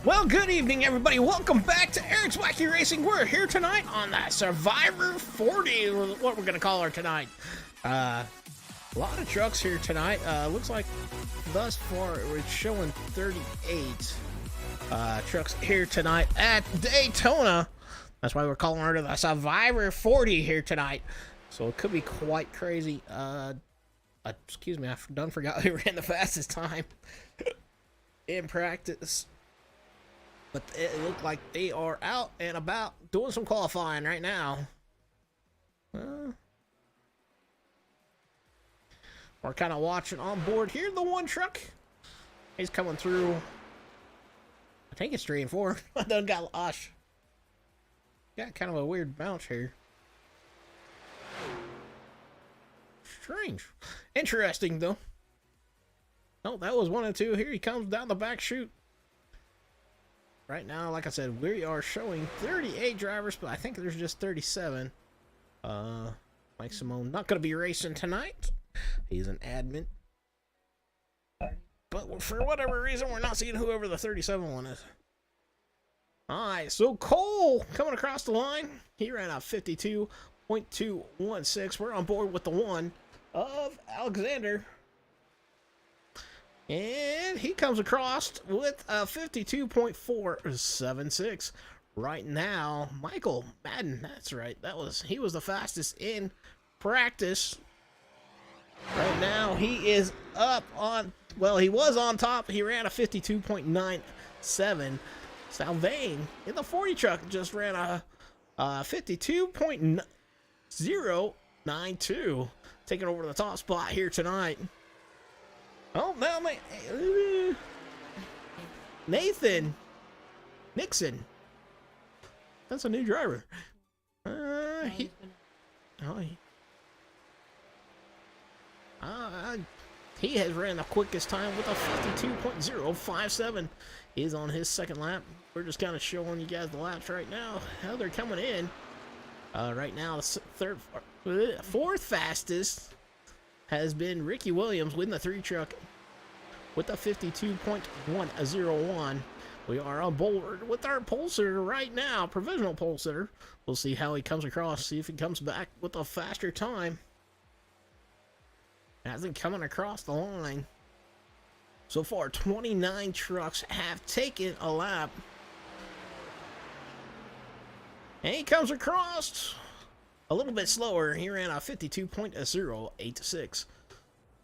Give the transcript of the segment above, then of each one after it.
Well, good evening, everybody. Welcome back to Eric's Wacky Racing. We're here tonight on the Survivor 40, or what we're going to call her tonight. A lot of trucks here tonight. Looks like thus far we're showing 38 trucks here tonight at Daytona. That's why we're calling her the Survivor 40 here tonight. So it could be quite crazy. Excuse me, I done forgot who ran the fastest time in practice. But it looked like they are out and about doing some qualifying right now. We're kind of watching on board here. The one truck, he's coming through. I think it's 3 and 4. I done got lost. Got kind of a weird bounce here. Strange. Interesting, though. Oh, that was 1 and 2. Here he comes down the back chute. Right now, like I said, we are showing 38 drivers, but I think there's just 37. Mike Simone not going to be racing tonight. He's an admin. But for whatever reason, we're not seeing whoever the 37 one is. Alright, so Cole coming across the line. He ran a 52.216. We're on board with the one of Alexander. And he comes across with a 52.476. Right now, Michael Madden, that's right. He was the fastest in practice. Right now, he is up on, well, he was on top. He ran a 52.97. Salvain in the 40 truck just ran a 52.092. Taking over the top spot here tonight. Oh, now Nathan Nixon. That's a new driver. He has ran the quickest time with a 52.057. He's on his second lap. We're just kind of showing you guys the laps right now, how they're coming in. Right now, the fourth fastest has been Ricky Williams with the 3 truck with a 52.101. We are on board with our pole sitter right now, provisional pole sitter. We'll see how he comes across, see if he comes back with a faster time. As he's coming across the line. So far, 29 trucks have taken a lap. And he comes across a little bit slower. He ran a 52.086.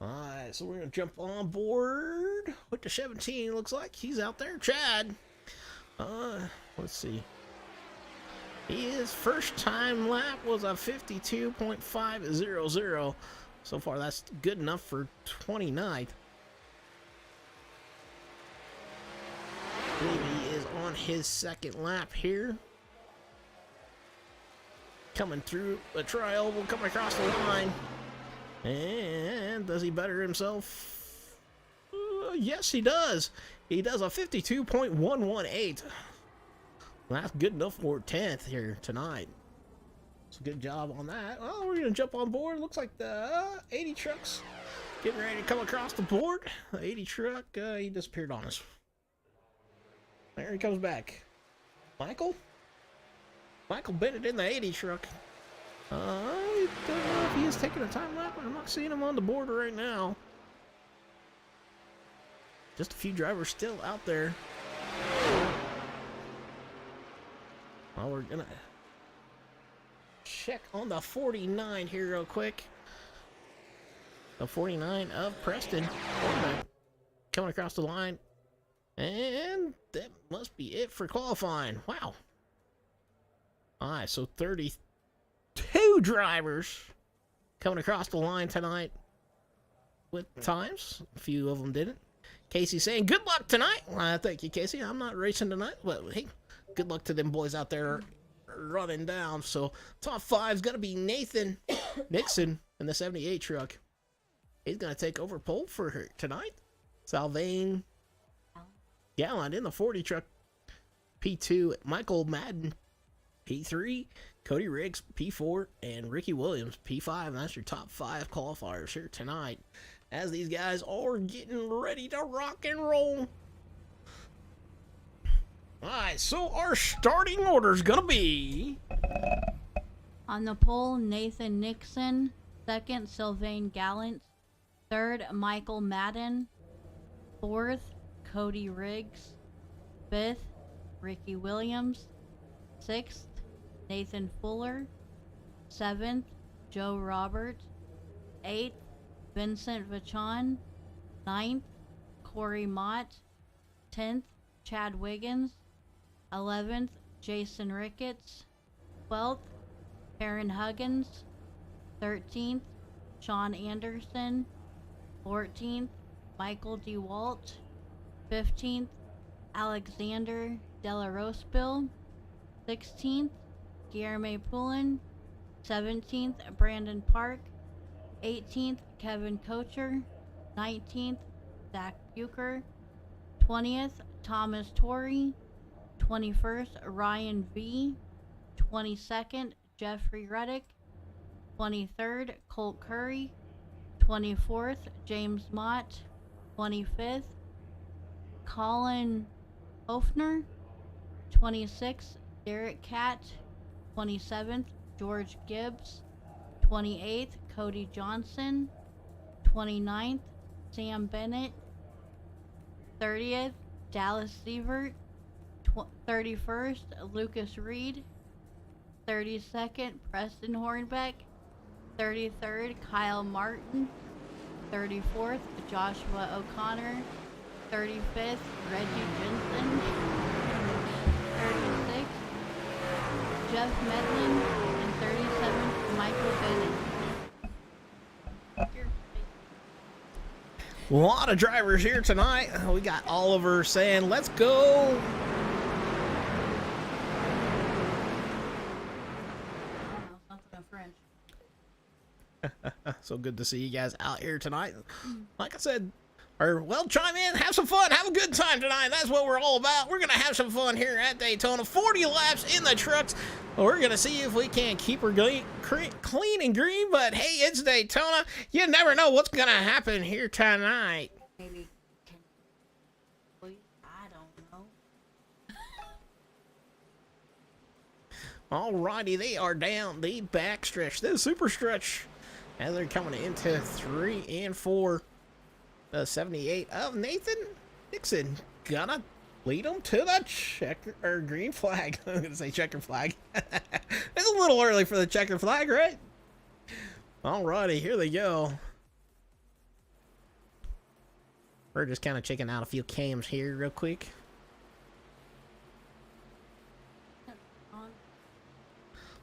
Alright, so we're going to jump on board with the 17. Looks like he's out there. Chad. Let's see. His first time lap was a 52.500. So far, that's good enough for 29th. I believe he is on his second lap here. Coming through a tri-oval, coming across the line. And does he better himself? Yes, he does. He does a 52.118. That's good enough for 10th here tonight. So good job on that. Well, we're going to jump on board. Looks like the 80 trucks getting ready to come across the board. The 80 truck, he disappeared on us. There he comes back. Michael Bennett in the 80 truck. I don't know if he is taking a time lap. I'm not seeing him on the board right now. Just a few drivers still out there. Well, we're gonna check on the 49 here real quick. The 49 of Preston. Coming across the line. And that must be it for qualifying. Wow. Alright, so 32 drivers coming across the line tonight with times. A few of them didn't. Casey saying, good luck tonight. Thank you, Casey. I'm not racing tonight, but hey, good luck to them boys out there running down. So top 5 is going to be Nathan Nixon in the 78 truck. He's going to take over pole for her tonight. Salvain Gallant in the 40 truck. P2, Michael Madden. P3, Cody Riggs, P4, and Ricky Williams, P5. And that's your top 5 qualifiers here tonight, as these guys are getting ready to rock and roll. Alright, so our starting order's gonna be... On the pole, Nathan Nixon. Second, Sylvain Gallant. Third, Michael Madden. Fourth, Cody Riggs. Fifth, Ricky Williams. Sixth, Nathan Fuller. Seventh, Joe Robert. Eighth, Vincent Vachon. Ninth, Corey Mott. 10th, Chad Wiggins. 11th, Jason Ricketts. 12th, Aaron Huggins. 13th, Sean Anderson. 14th, Michael DeWalt. 15th, Alexander Delarospill. 16th, Guillermo Poulin. 17th, Brandon Park. 18th, Kevin Kocher. 19th, Zach Bucher. 20th, Thomas Torrey. 21st, Ryan V. 22nd, Jeffrey Reddick. 23rd, Colt Curry. 24th, James Mott. 25th, Colin Hofner. 26th, Derek Catt. 27th, George Gibbs. 28th, Cody Johnson. 29th, Sam Bennett. 30th, Dallas Sievert. 31st, Lucas Reed. 32nd, Preston Hornbeck. 33rd, Kyle Martin. 34th, Joshua O'Connor. 35th, Reggie Jensen. 36th, Jeff Medlin. And 37th, Michael Bennett. A lot of drivers here tonight. We got Oliver saying, let's go. So good to see you guys out here tonight. Like I said, well, chime in, have some fun, have a good time tonight. That's what we're all about. We're going to have some fun here at Daytona. 40 laps in the trucks. We're going to see if we can keep her clean and green. But hey, it's Daytona. You never know what's going to happen here tonight. Maybe 10. I don't know. Alrighty, they are down the back stretch, the super stretch, as they're coming into 3 and 4. The 78 of Nathan Nixon gonna lead them to the checker or green flag. I'm gonna say checker flag. It's a little early for the checker flag, right? Alrighty, here they go. We're just kind of checking out a few cams here real quick.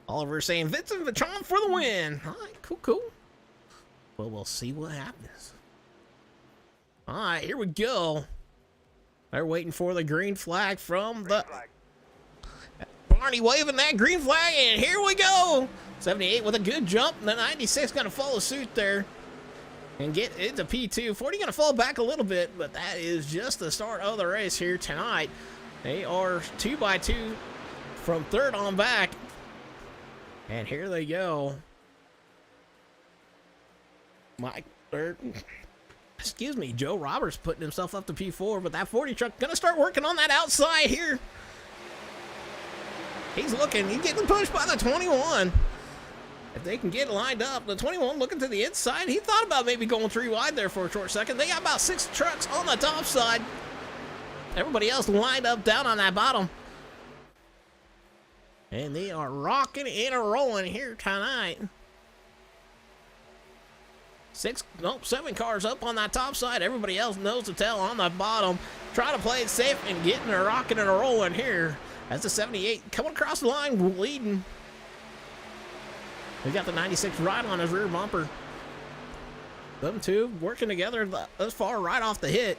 Oliver saying Vincent Vachon for the win. All right, cool. Well, we'll see what happens. All right, here we go. They're waiting for the green flag from the... Barney waving that green flag, and here we go. 78 with a good jump. The 96 going to follow suit there and get into P2. 40 going to fall back a little bit, but that is just the start of the race here tonight. They are 2 by 2 from third on back. And here they go. Joe Roberts putting himself up to P4, but that 40 truck gonna start working on that outside here. He's getting pushed by the 21. If they can get lined up, the 21 looking to the inside. He thought about maybe going 3 wide there for a short second. They got about 6 trucks on the top side. Everybody else lined up down on that bottom. And they are rocking and rolling here tonight. 7 cars up on that top side. Everybody else knows to tell on the bottom. Try to play it safe and getting a rocking and a rolling here. That's the 78 coming across the line, leading. We got the 96 right on his rear bumper. Them two working together thus far right off the hit.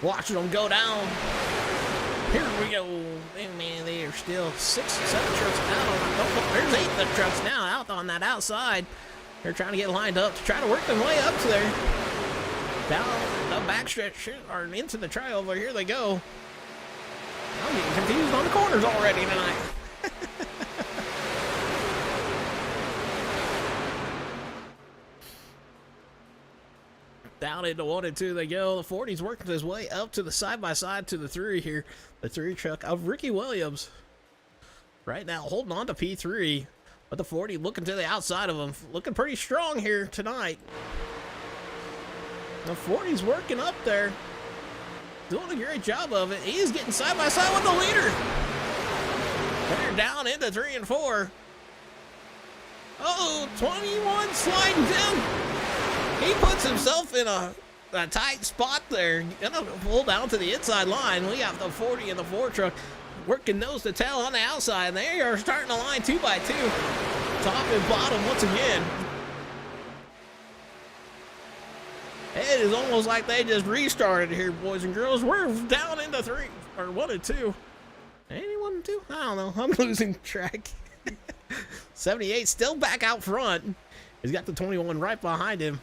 Watching them go down. Here we go. And man, they are still 6, 7 trucks out. There's 8 of the trucks now out on that outside. They're trying to get lined up to try to work their way up to there. Down the backstretch or into the trioval. Here they go. I'm getting confused on the corners already tonight. Down into 1 and 2 they go. The 40's working his way up to the side-by-side to the 3 here. The 3 truck of Ricky Williams. Right now holding on to P3. But the 40 looking to the outside of him. Looking pretty strong here tonight. The 40's working up there. Doing a great job of it. He's getting side-by-side with the leader. They're down into 3 and 4. Oh, 21 sliding down. He puts himself in a tight spot there. Gonna pull down to the inside line. We got the 40 and the 4 truck working nose to tail on the outside. And they are starting to line 2 by 2. Top and bottom once again. It is almost like they just restarted here, boys and girls. We're down into 3 or 1 and 2. Any 1 and 2? I don't know. I'm losing track. 78 still back out front. He's got the 21 right behind him.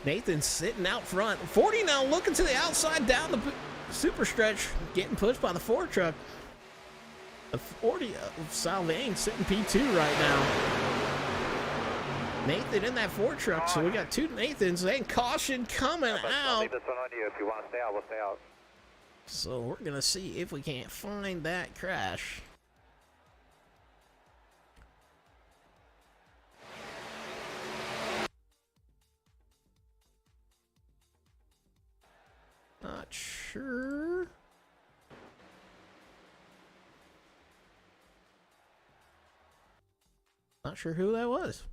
Nathan's sitting out front. 40 now looking to the outside down the super stretch, getting pushed by the 4 truck. The 40 of Salvain sitting P2 right now. Nathan in that 4 truck, so we got 2 Nathans. And caution coming out. I'll leave this one on you. If you want to stay out, we'll stay out. So we're gonna see if we can't find that crash. Not sure. Not sure who that was.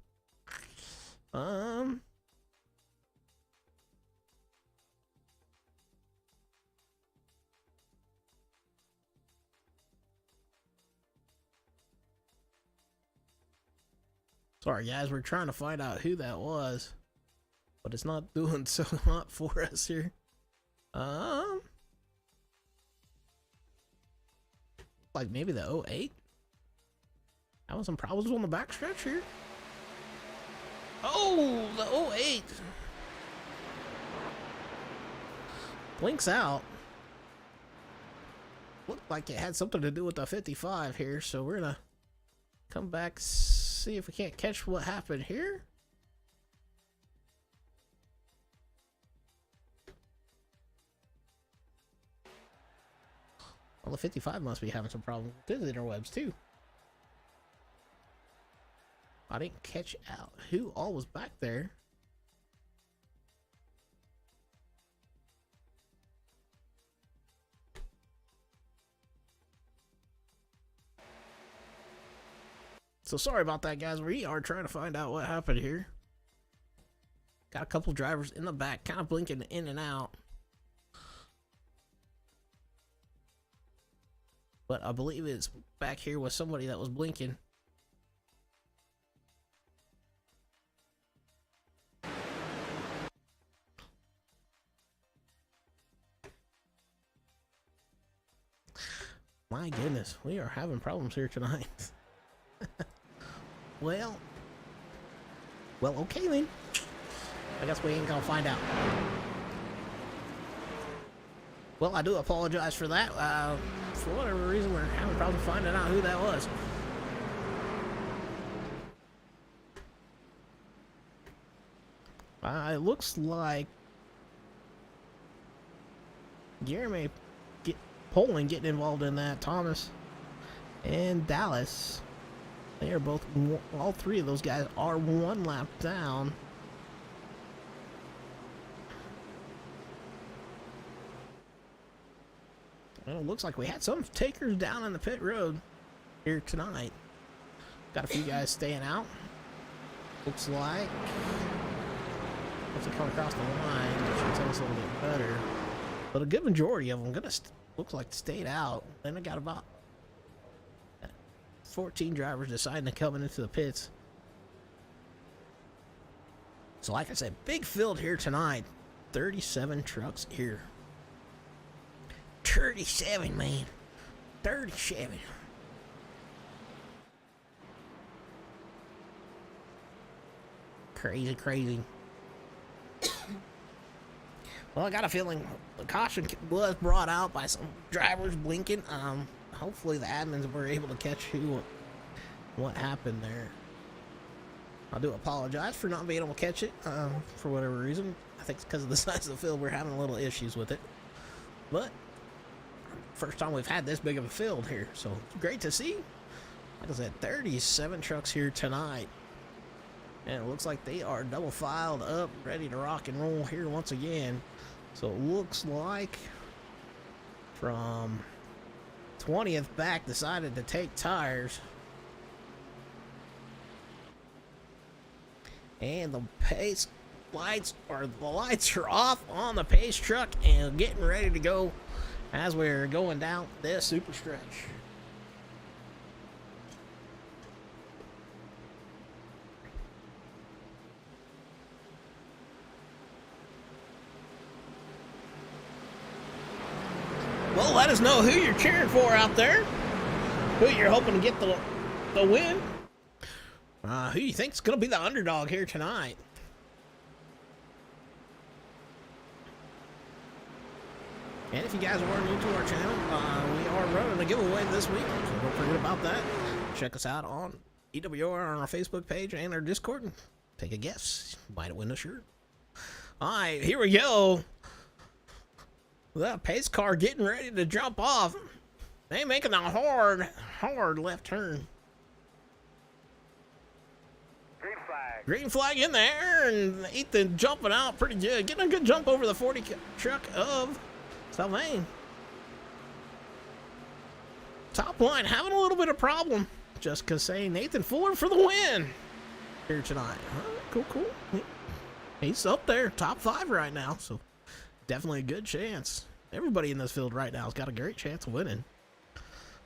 Sorry guys, we're trying to find out who that was, but it's not doing so hot for us here. Like maybe the 08? Having some problems on the backstretch here. Oh, the 08 blinks out. Looked like it had something to do with the 55 here, so we're gonna come back, see if we can't catch what happened here. Well, the 55 must be having some problems with his interwebs too. I didn't catch out who all was back there. So sorry about that, guys. We are trying to find out what happened here. Got a couple drivers in the back, kind of blinking in and out. But I believe it's back here with somebody that was blinking. My goodness, we are having problems here tonight. Well, okay then. I guess we ain't gonna find out. Well, I do apologize for that. For whatever reason, we're having problems finding out who that was. It looks like Jeremy Poland getting involved in that. Thomas and Dallas. They are both, all 3 of those guys are 1 lap down. Well, it looks like we had some takers down in the pit road here tonight. Got a few guys staying out. Looks like once they come across the line, it should tell us a little bit better. But a good majority of them looks like stayed out. Then I got about 14 drivers deciding to come into the pits. So like I said, big field here tonight. 37 trucks here. 37, man. 37. Crazy. Well, I got a feeling the caution was brought out by some drivers blinking. Hopefully the admins were able to catch what happened there. I do apologize for not being able to catch it for whatever reason. I think it's because of the size of the field. We're having a little issues with it. But first time we've had this big of a field here, so it's great to see. Like I said, 37 trucks here tonight. And it looks like they are double filed up, ready to rock and roll here once again. So it looks like from 20th back decided to take tires. And the pace lights are off on the pace truck and getting ready to go as we're going down this super stretch. Well, let us know who you're cheering for out there, who you're hoping to get the win. Who you think's going to be the underdog here tonight? And if you guys are new to our channel, we are running a giveaway this week, so don't forget about that. Check us out on EWR on our Facebook page and our Discord, and take a guess. You might win a shirt. All right, here we go. The pace car getting ready to jump off. They making a hard left turn. Green flag. Green flag in there, and Ethan jumping out pretty good. Getting a good jump over the 40 truck of Sylvain. Top line having a little bit of problem. Jessica saying Nathan Fuller for the win here tonight. Cool. He's up there, top 5 right now, so definitely a good chance. Everybody in this field right now has got a great chance of winning.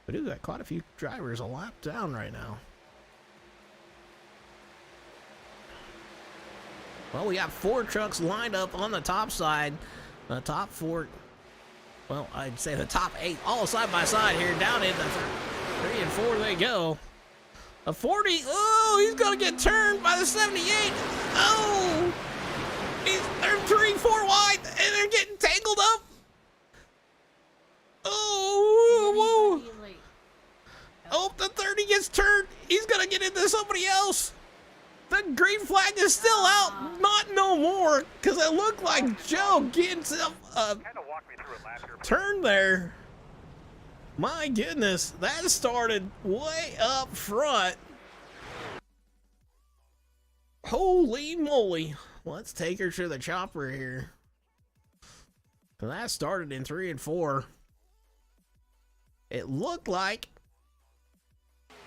We do got quite a few drivers a lap down right now. Well, we got 4 trucks lined up on the top side. The top 4, well, I'd say the top 8, all side by side here, down in the 3 and 4 they go. A 40, oh, he's gonna get turned by the 78. Oh, they're 3, 4 wide, and they're getting tangled up. Oh, whoa. Oh, the 30 gets turned. He's gonna get into somebody else. The green flag is still out, not no more, because it looked like Joe getting some turn there. My goodness, that started way up front. Holy moly. Let's take her to the chopper here. That started in 3 and 4. It looked like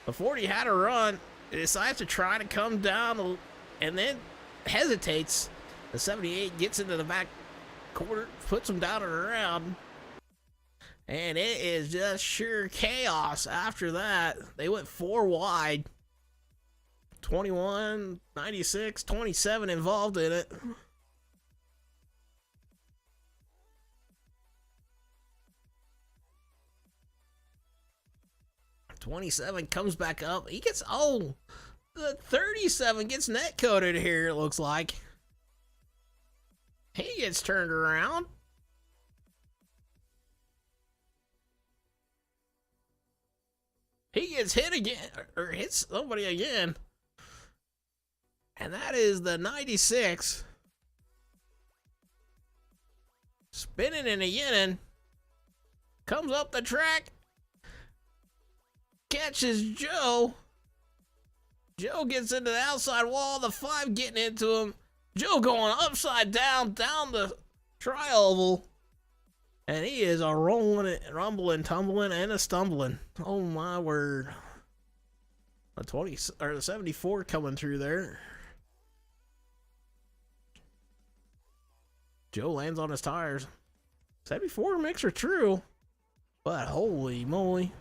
the 40 had a run. It decides to try to come down and then hesitates. The 78 gets into the back quarter, puts him down and around. And it is just sheer chaos after that. They went 4 wide. 21, 96, 27 involved in it. .27 comes back up. He gets, oh, the 37 gets net coated here, it looks like. He gets turned around. He gets hit again, or hits somebody again. And that is the 96. Spinning and a comes up the track. Catches Joe. Joe gets into the outside wall. The 5 getting into him. Joe going upside down the tri-oval. And he is a rolling, rumbling, tumbling, and a stumbling. Oh my word. A 20 or the 74 coming through there. Joe lands on his tires. 74 mixer true. But holy moly.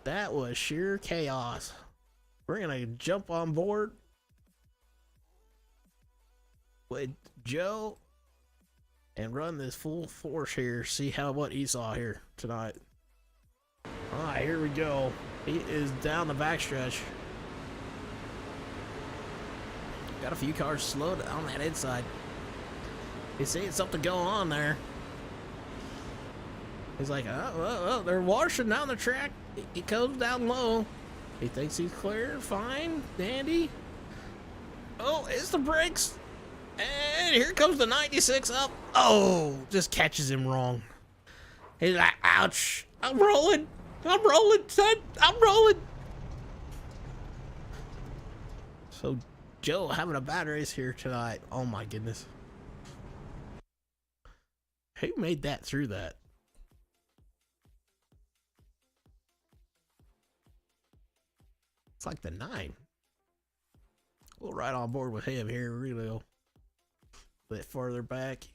That was sheer chaos. We're gonna jump on board with Joe and run this full force here. See what he saw here tonight. All right, here we go. He is down the backstretch. Got a few cars slowed on that inside. He's seeing something going on there. He's like, oh, they're washing down the track. He goes down low. He thinks he's clear. Fine. Dandy. Oh, it's the brakes. And here comes the 96 up. Oh, just catches him wrong. He's like, ouch. I'm rolling. I'm rolling, son. I'm rolling. So, Joe having a bad race here tonight. Oh, my goodness. Who made that through that? It's like the 9. We'll ride on board with him here, really a bit farther back.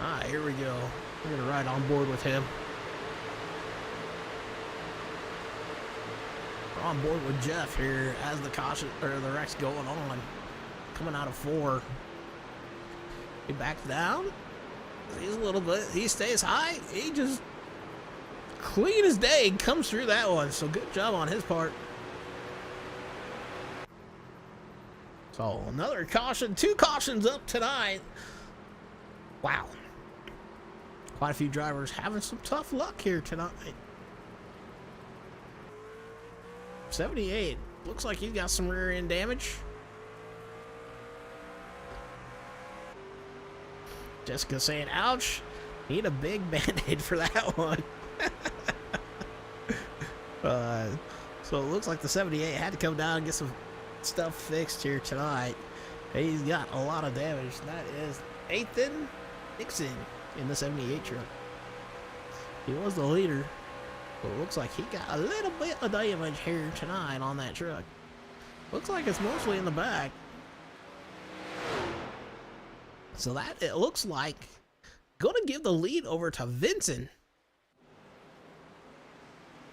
Ah, here we go. We're gonna ride on board with him. We're on board with Jeff here as the caution or the wreck's going on. Coming out of 4. He backs down. He's a little bit. He stays high. He just clean as day comes through that one. So good job on his part. So another caution. 2 cautions up tonight. Wow. Quite a few drivers having some tough luck here tonight. 78. Looks like he's got some rear end damage. Jessica saying, ouch. Need a big band-aid for that one. So it looks like the 78 had to come down and get some stuff fixed here tonight. He's got a lot of damage. That is Nathan Nixon in the 78 truck. He was the leader, but it looks like he got a little bit of damage here tonight on that truck. Looks like it's mostly in the back. So that, it looks like, gonna give the lead over to Vincent.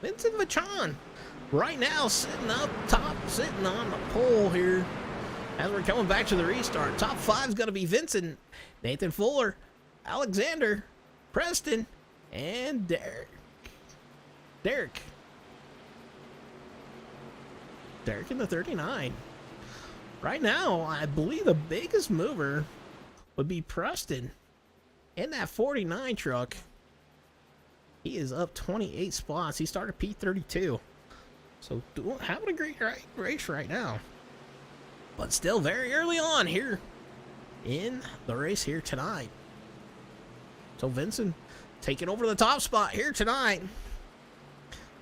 Vincent Vachon, right now sitting up top, sitting on the pole here as we're coming back to the restart. Top 5 is gonna be Vincent, Nathan Fuller, Alexander, Preston, and Derek. Derek in the 39. Right now, I believe the biggest mover would be Preston in that 49 truck. He is up 28 spots. He started P32. So having a great race right now. But still very early on here in the race here tonight. So Vincent taking over the top spot here tonight.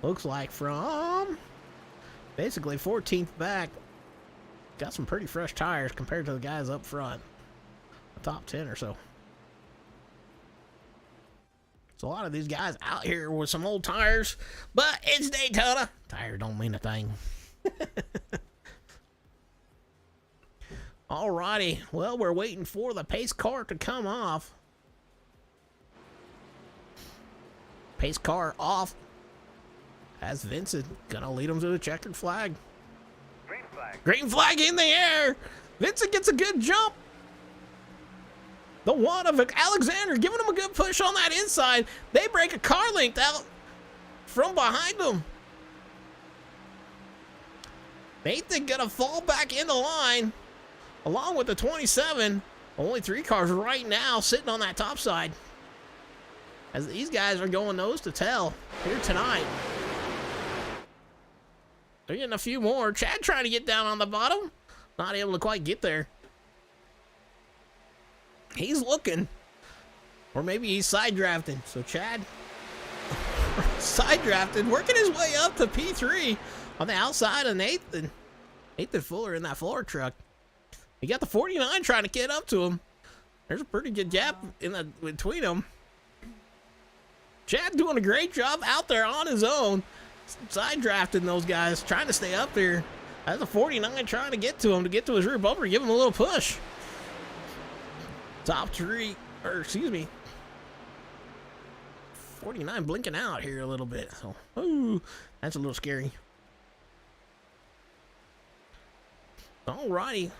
Looks like from basically 14th back. Got some pretty fresh tires compared to the guys up front. Top 10 or so. So a lot of these guys out here with some old tires, but it's Daytona. Tires don't mean a thing. Alrighty, well, we're waiting for the pace car to come off. Pace car off. As Vincent gonna lead them to the checkered flag. Green flag. Green flag in the air. Vincent gets a good jump. The one of Alexander giving him a good push on that inside. They break a car length out from behind them. Nathan gonna fall back in the line along with the 27. Only 3 cars right now sitting on that top side. As these guys are going nose to tail here tonight. They're getting a few more. Chad trying to get down on the bottom. Not able to quite get there. He's looking. Or maybe he's side drafting. So Chad side drafted, working his way up to P3 on the outside of Nathan. Nathan Fuller in that Fuller truck. He got the 49 trying to get up to him. There's a pretty good gap in between them. Chad doing a great job out there on his own. Side drafting those guys, trying to stay up there. That's a 49 trying to get to him, to get to his rear bumper, give him a little push. Top 3, or excuse me, 49 blinking out here a little bit. So, ooh, that's a little scary. Alrighty.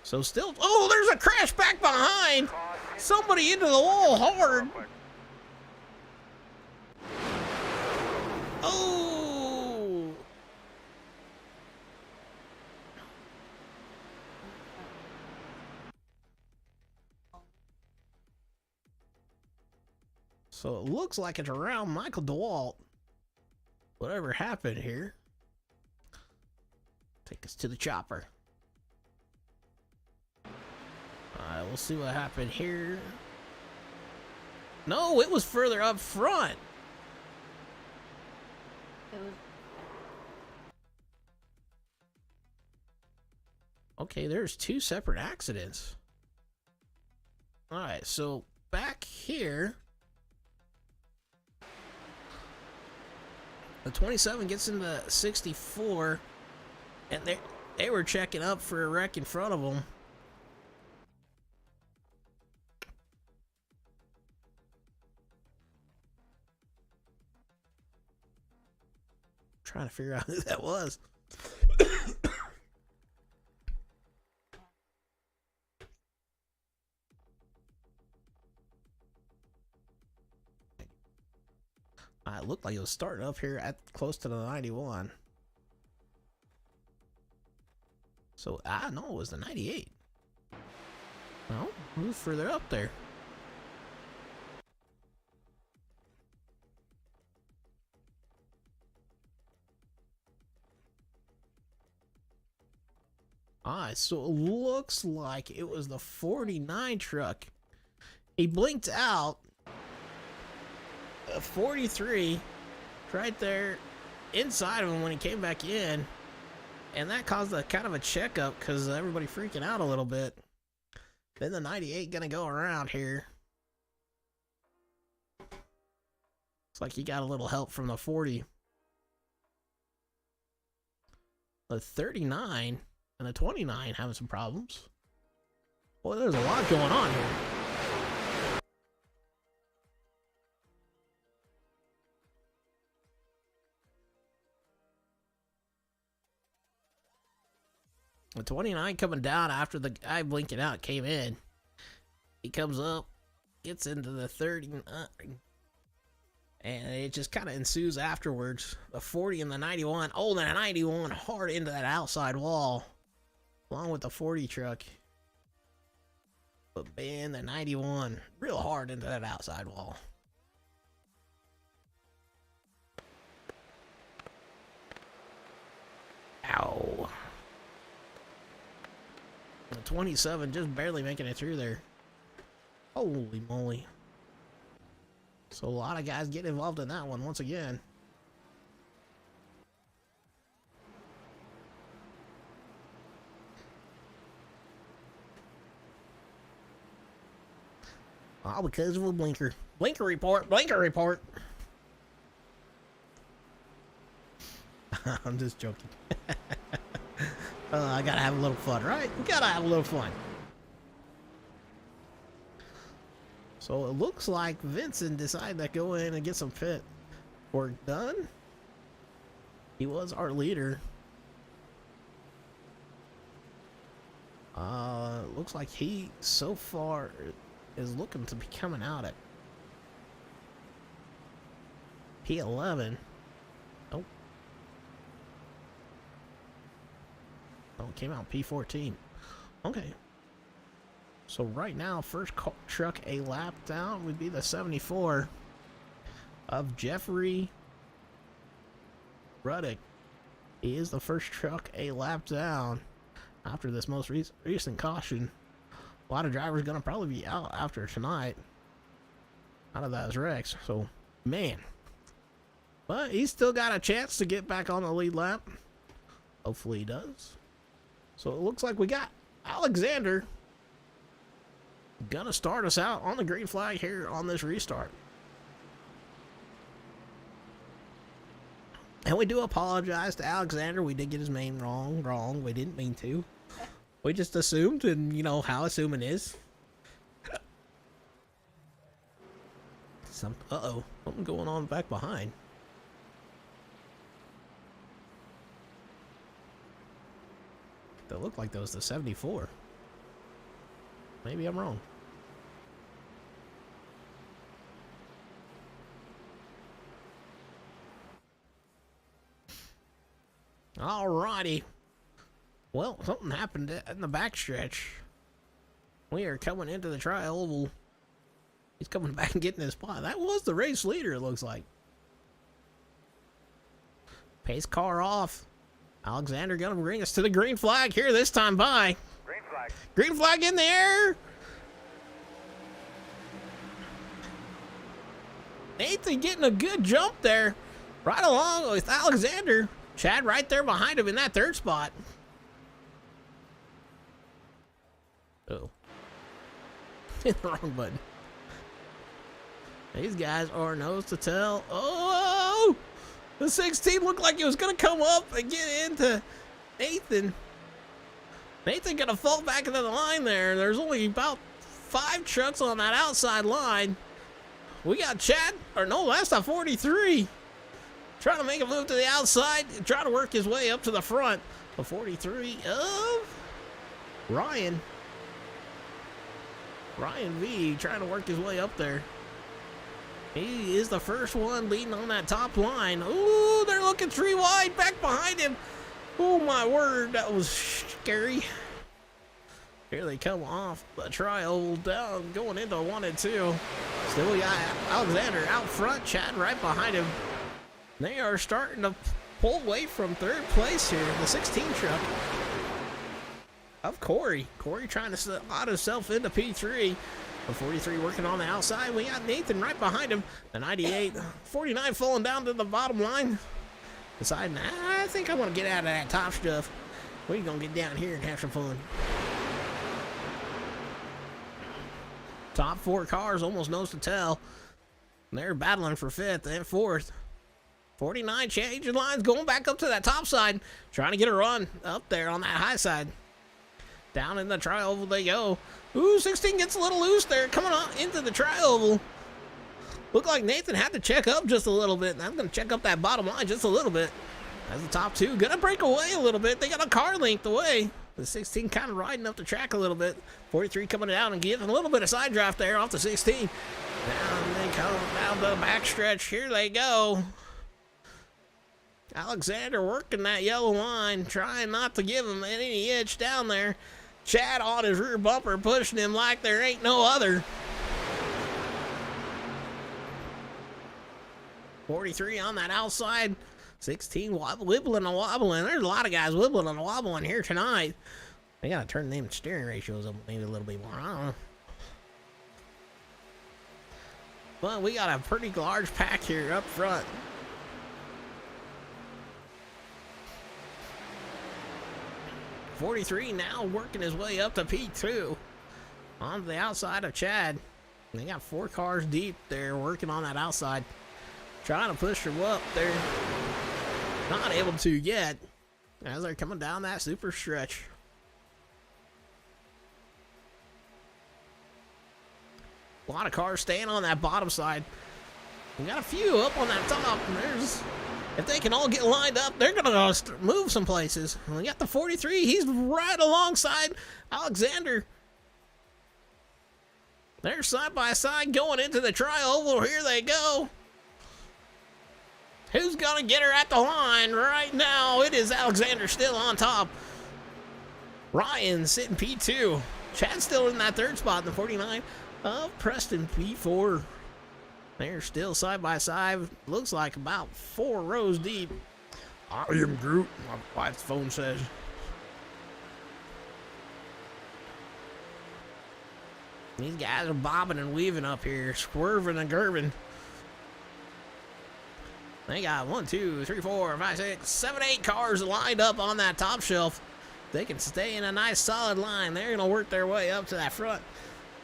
So still, oh, there's a crash back behind. Somebody into the wall hard. Oh. So it looks like it's around Michael DeWalt. Whatever happened here. Take us to the chopper. Alright, we'll see what happened here. No, it was further up front. It was. Okay, there's two separate accidents. Alright, so back here, the 27 gets into 64, and they were checking up for a wreck in front of them. Trying to figure out who that was. It looked like it was starting up here at close to the 91. So I know it was the 98. No, who's further up there? Alright, so it looks like it was the 49 truck. He blinked out. 43 right there inside of him when he came back in, and that caused a kind of a checkup because everybody freaking out a little bit. Then the 98 gonna go around here. Looks like he got a little help from the 40. The 39 and the 29 having some problems. Well, there's a lot going on here. The 29 coming down after the guy blinking out came in. He comes up, gets into the 39, and it just kind of ensues afterwards. The 40 and the 91. Oh, the 91 hard into that outside wall, along with the 40 truck. But man, the 91 real hard into that outside wall. Ow. The 27 just barely making it through there. Holy moly. So a lot of guys get involved in that one once again. All because of a blinker. Blinker report, blinker report. I'm just joking. I gotta have a little fun, right? We gotta have a little fun. So it looks like Vincent decided to go in and get some pit work done. He was our leader. Looks like he so far is looking to be coming out at P11. Oh. Oh, it came out P14. Okay. So right now, first truck a lap down would be the 74 of Jeffrey Ruddick. He is the first truck a lap down after this most recent caution. A lot of drivers going to probably be out after tonight out of those wrecks. So, man. But he's still got a chance to get back on the lead lap. Hopefully he does. So it looks like we got Alexander gonna start us out on the green flag here on this restart. And we do apologize to Alexander. We did get his name wrong. We didn't mean to. We just assumed, and you know how assuming is. Uh-oh. Something going on back behind. That looked like that was the 74. Maybe I'm wrong. Alrighty. Well, something happened in the backstretch. We are coming into the tri-oval He's coming back and getting his spot. That was the race leader, it looks like. Pace car off. Alexander gonna bring us to the green flag here this time by. Green flag. Green flag in the air. Nathan getting a good jump there. Right along with Alexander. Chad right there behind him in that third spot. Oh. Hit the wrong button. These guys are nose to tail. Oh! The 16 looked like it was going to come up and get into Nathan. Nathan going to fall back into the line there. There's only about 5 trucks on that outside line. We got Chad, or no, that's not 43. Trying to make a move to the outside, trying to work his way up to the front. The 43 of Ryan. Ryan V trying to work his way up there. He is the first one leading on that top line. Ooh, they're looking 3 wide back behind him. Oh my word, that was scary. Here they come off the trial down, going into 1 and 2. Still we got Alexander out front, Chad right behind him. They are starting to pull away from third place here. The 16 truck of Corey. Corey trying to slot himself into P3. The 43 working on the outside. We got Nathan right behind him. The 98, 49 falling down to the bottom line. Deciding, I think I want to get out of that top stuff. We're going to get down here and have some fun. Top 4 cars almost nose to tail. They're battling for 5th and 4th. 49 changing lines, going back up to that top side. Trying to get a run up there on that high side. Down in the tri-oval they go. Ooh, 16 gets a little loose there, coming on into the tri-oval. Looked like Nathan had to check up just a little bit. And I'm going to check up that bottom line just a little bit. As the top 2 going to break away a little bit. They got a car length away. The 16 kind of riding up the track a little bit. 43 coming down and getting a little bit of side draft there off the 16. Down they come down the backstretch. Here they go. Alexander working that yellow line, trying not to give him any itch down there. Chad on his rear bumper, pushing him like there ain't no other. 43 on that outside. 16 wibbling and wobbling. There's a lot of guys wibbling and wobbling here tonight. They gotta turn them steering ratios up maybe a little bit more. I don't know. But we got a pretty large pack here up front. .43 now working his way up to P2 on the outside of Chad. They got 4 cars deep there working on that outside, trying to push them up there. Not able to yet as they're coming down that super stretch. A lot of cars staying on that bottom side. We got a few up on that top, and if they can all get lined up, they're going to move some places. And we got the 43. He's right alongside Alexander. They're side by side going into the tri-oval. Here they go. Who's going to get her at the line right now? It is Alexander still on top. Ryan sitting P2. Chad still in that third spot in the 49 of Preston P4. They're still side by side. Looks like about 4 rows deep. I am Groot, my wife's phone says. These guys are bobbing and weaving up here, swerving and gerving. They got 1, 2, 3, 4, 5, 6, 7, 8 cars lined up on that top shelf. They can stay in a nice solid line. They're going to work their way up to that front.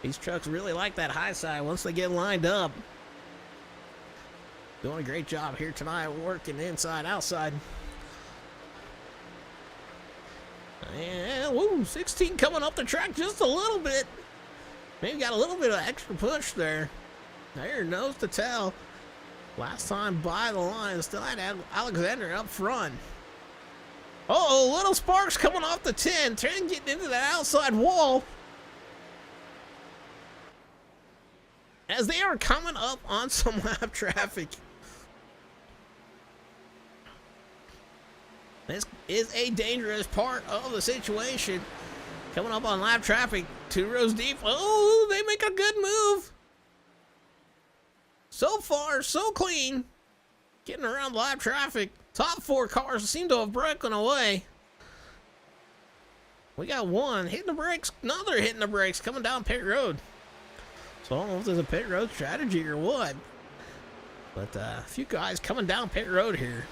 These trucks really like that high side once they get lined up. Doing a great job here tonight, working inside, outside. And, woo, 16 coming up the track just a little bit. Maybe got a little bit of extra push there. There, nose to tail. Last time by the line, still had Alexander up front. Uh-oh, little sparks coming off the 10. 10 getting into that outside wall. As they are coming up on some lap traffic. This is a dangerous part of the situation. Coming up on lap traffic, 2 rows deep. Oh, they make a good move. So far, so clean. Getting around live traffic. Top 4 cars seem to have broken away. We got one hitting the brakes, another hitting the brakes coming down pit road. So I don't know if there's a pit road strategy or what. But a few guys coming down pit road here.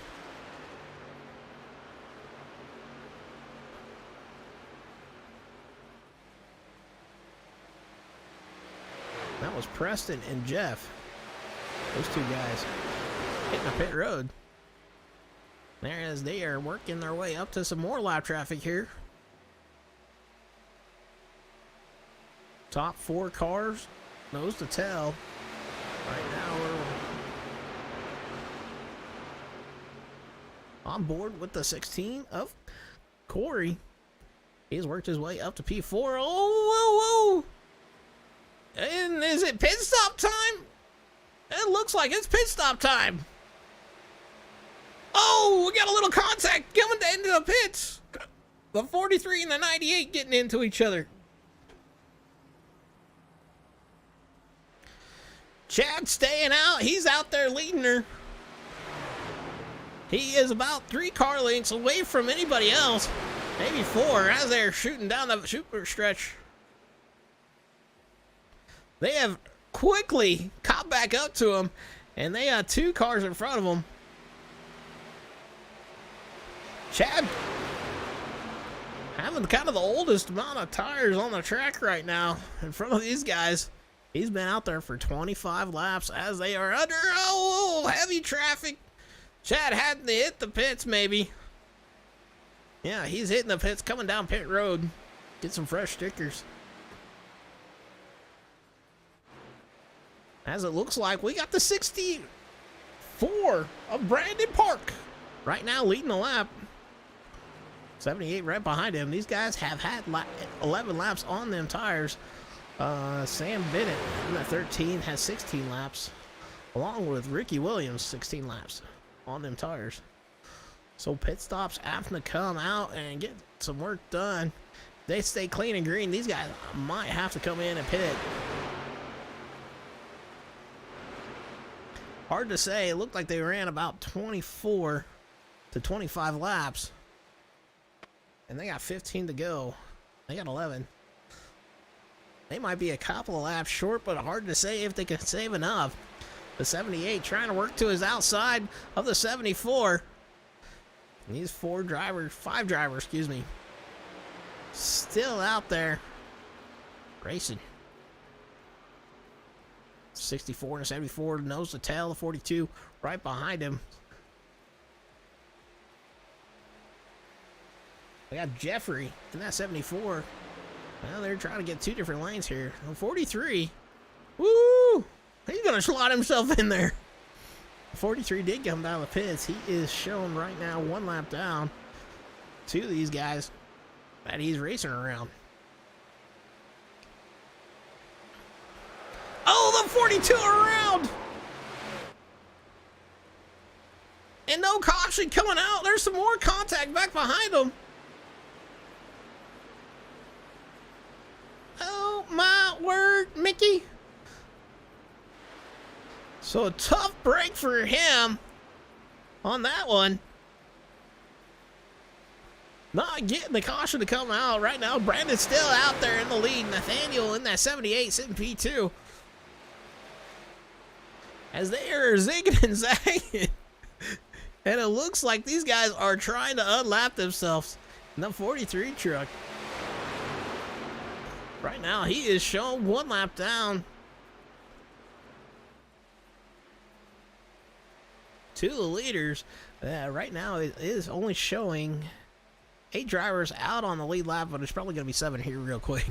That was Preston and Jeff. Those 2 guys hitting the pit road. There as they are working their way up to some more live traffic here. Top 4 cars, nose to tail. Right now we're on board with the 16 of Corey. He's worked his way up to P4. Oh, whoa, whoa! And is it pit stop time? It looks like it's pit stop time. Oh, we got a little contact coming into the pits. The 43 and the 98 getting into each other. Chad staying out. He's out there leading her. He is about 3 car lengths away from anybody else. Maybe 4 as they're shooting down the super stretch. They have quickly caught back up to him, and they got 2 cars in front of them. Chad having kind of the oldest amount of tires on the track right now in front of these guys. He's been out there for 25 laps as they are under heavy traffic. Chad had to hit the pits maybe. Yeah, he's hitting the pits coming down pit road. Get some fresh stickers. As it looks like we got the 64 of Brandon Park right now leading the lap. 78 right behind him. These guys have had 11 laps on them tires. Sam Bennett in that 13 has 16 laps, along with Ricky Williams 16 laps on them tires. So pit stops having to come out and get some work done. They stay clean and green. These guys might have to come in and pit. Hard to say. It looked like they ran about 24 to 25 laps. And they got 15 to go. They got 11. They might be a couple of laps short, but hard to say if they can save enough. The 78 trying to work to his outside of the 74. And these 5 drivers, excuse me, still out there racing. 64 and 74, nose to tail, the 42 right behind him. We got Jeffrey in that 74. Well, they're trying to get 2 different lanes here. 43. Woo! He's going to slot himself in there. 43 did come down the pits. He is showing right now 1 lap down to these guys that he's racing around. Oh, the 42 around! And no caution coming out. There's some more contact back behind him. Oh my word, Mickey. So a tough break for him on that one. Not getting the caution to come out right now. Brandon's still out there in the lead. Nathaniel in that 78 sitting P2. As they are zigging and zagging. And it looks like these guys are trying to unlap themselves in the 43 truck. Right now, he is showing 1 lap down to the leaders. Right now, it is only showing 8 drivers out on the lead lap, but it's probably going to be 7 here real quick.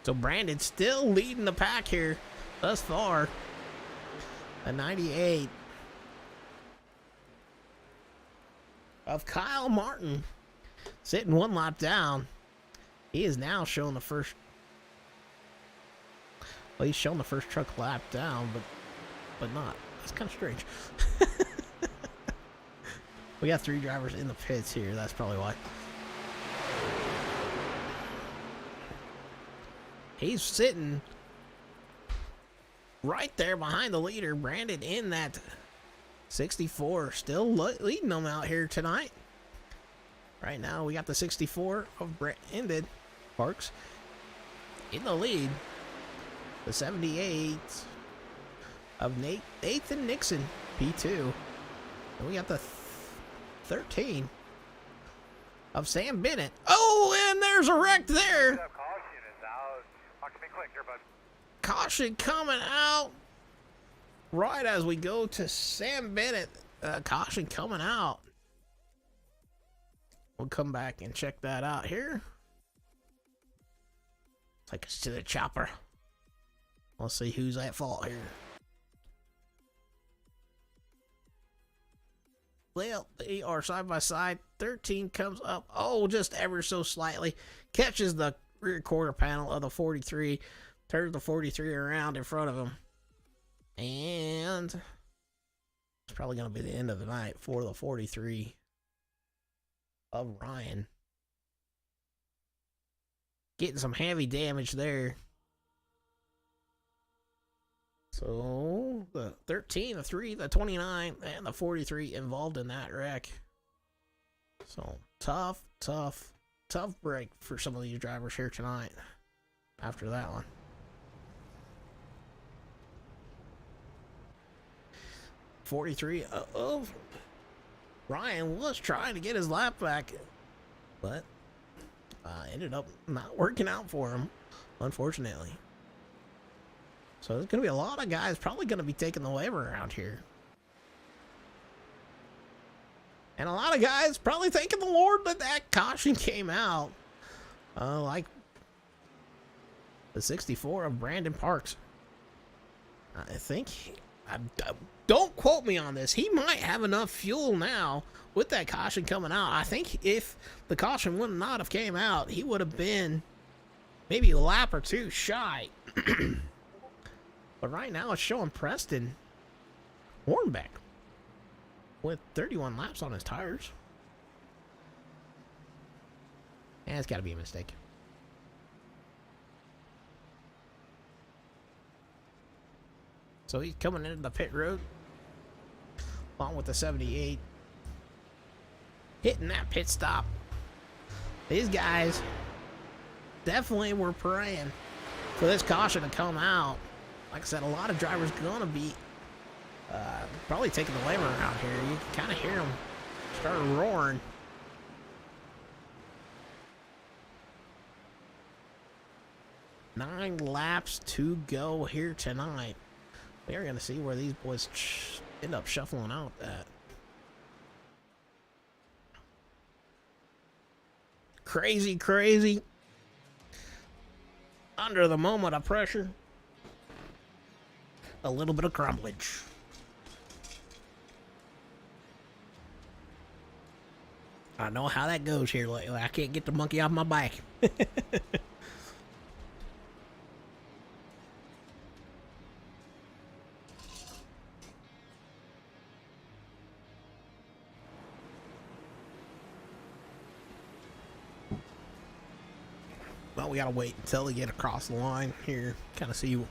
So Brandon still leading the pack here thus far. A 98 of Kyle Martin sitting 1 lap down. He is now showing the first. Well, he's showing the first truck lap down, but not. That's kind of strange. We got 3 drivers in the pits here. That's probably why. He's sitting right there behind the leader, Brandon, in that 64. Still leading them out here tonight. Right now, we got the 64 of Brandon Parks in the lead. The 78 of Nathan Nixon, P2. And we got the 13 of Sam Bennett. Oh, and there's a wreck there. Caution is out. Watch me quick here, bud. Caution coming out right as we go to Sam Bennett. Caution coming out. We'll come back and check that out here. Take us to the chopper. Let's see who's at fault here. Well, they are side by side. 13 comes up. Oh, just ever so slightly. Catches the rear quarter panel of the 43. Turns the 43 around in front of him. And it's probably going to be the end of the night for the 43 of Ryan. Getting some heavy damage there. So the 13, the 3, the 29, and the 43 involved in that wreck. So tough break for some of these drivers here tonight after that one. '43 of Ryan was trying to get his lap back, but ended up not working out for him, unfortunately. So there's going to be a lot of guys probably going to be taking the waiver around here. And a lot of guys probably thanking the Lord that that caution came out. Like the 64 of Brandon Parks. I think, don't quote me on this, he might have enough fuel now with that caution coming out. I think if the caution would not have came out, he would have been maybe a lap or two shy. But right now it's showing Preston Hornbeck with 31 laps on his tires. And it's got to be a mistake. So he's coming into the pit road along with the 78. Hitting that pit stop. These guys definitely were praying for this caution to come out. Like I said, a lot of drivers going to be probably taking the waiver around here. You can kind of hear them start roaring. Nine laps to go here tonight. We are going to see where these boys end up shuffling out at. Crazy. Under the moment of pressure, a little bit of crumblage. I know how that goes here lately. I can't get the monkey off my back. Well, we gotta wait until they get across the line here. Kind of see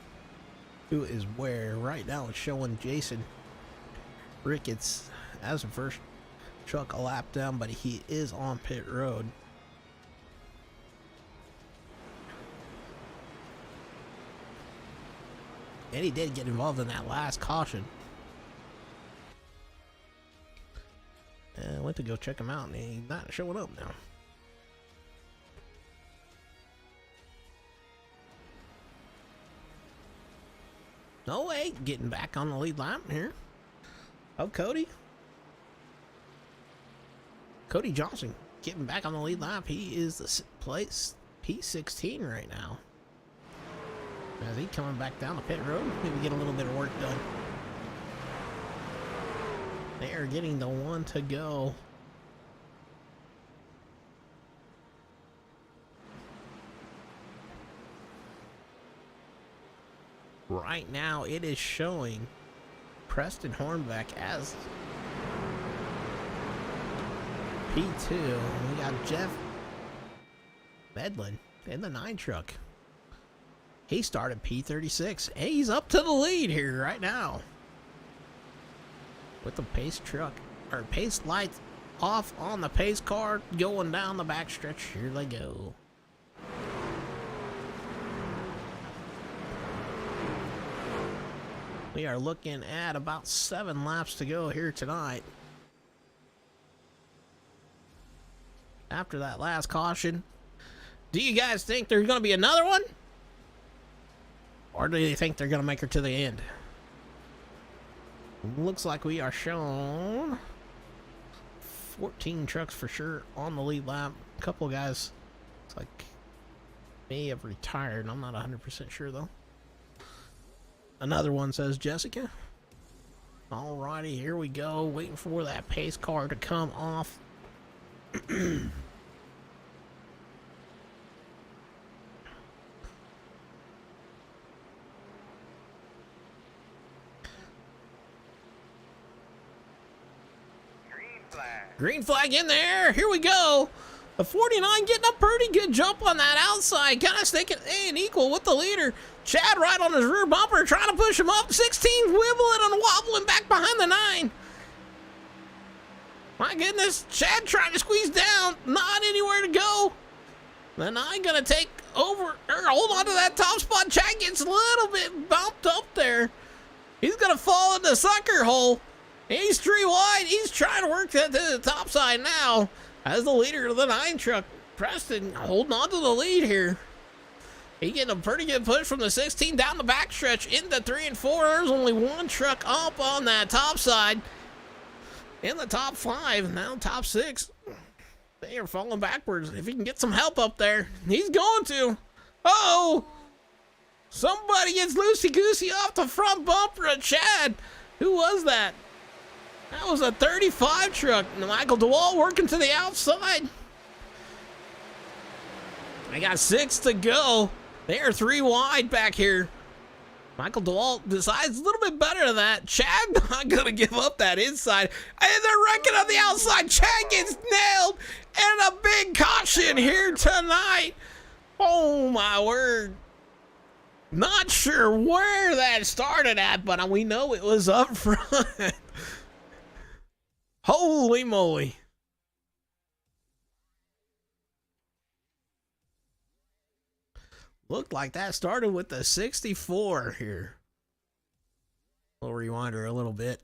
who is where. Right now it's showing Jason Ricketts as the first truck a lap down, but he is on pit road. And he did get involved in that last caution. And I went to go check him out and he's not showing up now. No way, getting back on the lead lap here. Oh, Cody Johnson getting back on the lead lap. He is the place P16 right now. As he coming back down the pit road, maybe get a little bit of work done. They are getting the one to go. Right now, it is showing Preston Hornbeck as P2. We got Jeff Medlin in the 9 truck. He started P36. And he's up to the lead here right now. With the pace truck, or pace lights off on the pace car, going down the backstretch. Here they go. We are looking at about 7 laps to go here tonight. After that last caution, do you guys think there's going to be another one? Or do you think they're going to make her to the end? Looks like we are shown 14 trucks for sure on the lead lap. A couple guys, it's like, may have retired. I'm not 100% sure though. Another one says Jessica. Alrighty, here we go. Waiting for that pace car to come off. Green flag in there. Here we go. The 49 getting a pretty good jump on that outside. Kind of sticking and equal with the leader. Chad right on his rear bumper trying to push him up. 16 wibbling and wobbling back behind the 9. My goodness. Chad trying to squeeze down. Not anywhere to go. The 9 going to take over or hold on to that top spot. Chad gets a little bit bumped up there. He's going to fall in the sucker hole. He's 3 wide. He's trying to work that to the top side now. As the leader of the 9 truck, Preston holding on to the lead here. He getting a pretty good push from the 16 down the backstretch into 3 and 4. There's only 1 truck up on that top side. In the top 5, now top 6. They are falling backwards. If he can get some help up there, he's going to. Uh-oh! Somebody gets loosey-goosey off the front bumper of Chad. Who was that? That was a 35 truck. Michael DeWalt working to the outside. They got 6 to go. They are 3 wide back here. Michael DeWalt decides a little bit better than that. Chad not going to give up that inside. And they're wrecking on the outside. Chad gets nailed. And a big caution here tonight. Oh, my word. Not sure where that started at, but we know it was up front. Holy moly. Looked like that started with the 64 here. We'll rewind her a little bit.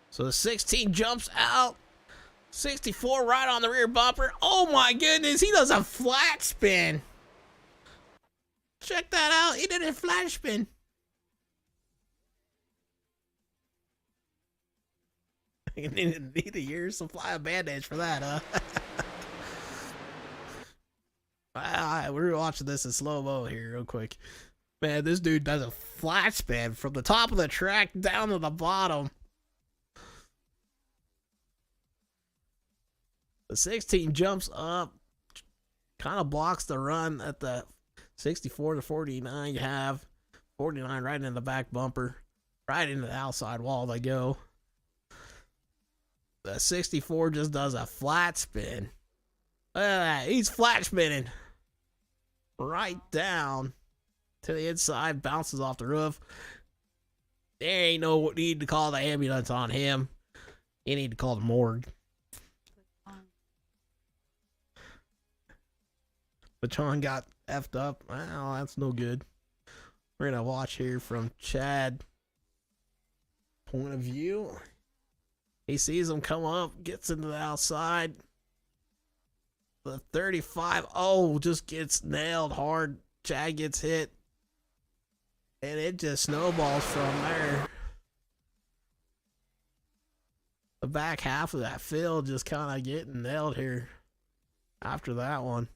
So the 16 jumps out. 64 right on the rear bumper. Oh my goodness, he does a flat spin. Check that out. He did a flat spin. You need a year's supply of Band-Aids for that, huh? We're watching this in slow-mo here real quick. Man, this dude does a flat spin from the top of the track down to the bottom. The 16 jumps up, kind of blocks the run at the 64 to 49 you have. 49 right in the back bumper, right into the outside wall they go. The 64 just does a flat spin. Look at that. He's flat spinning. Right down to the inside. Bounces off the roof. There ain't no need to call the ambulance on him. You need to call the morgue. Baton got effed up. Well, that's no good. We're going to watch here from Chad point of view. He sees him come up, gets into the outside. The 35, just gets nailed hard. Chad gets hit. And it just snowballs from there. The back half of that field just kind of getting nailed here after that one.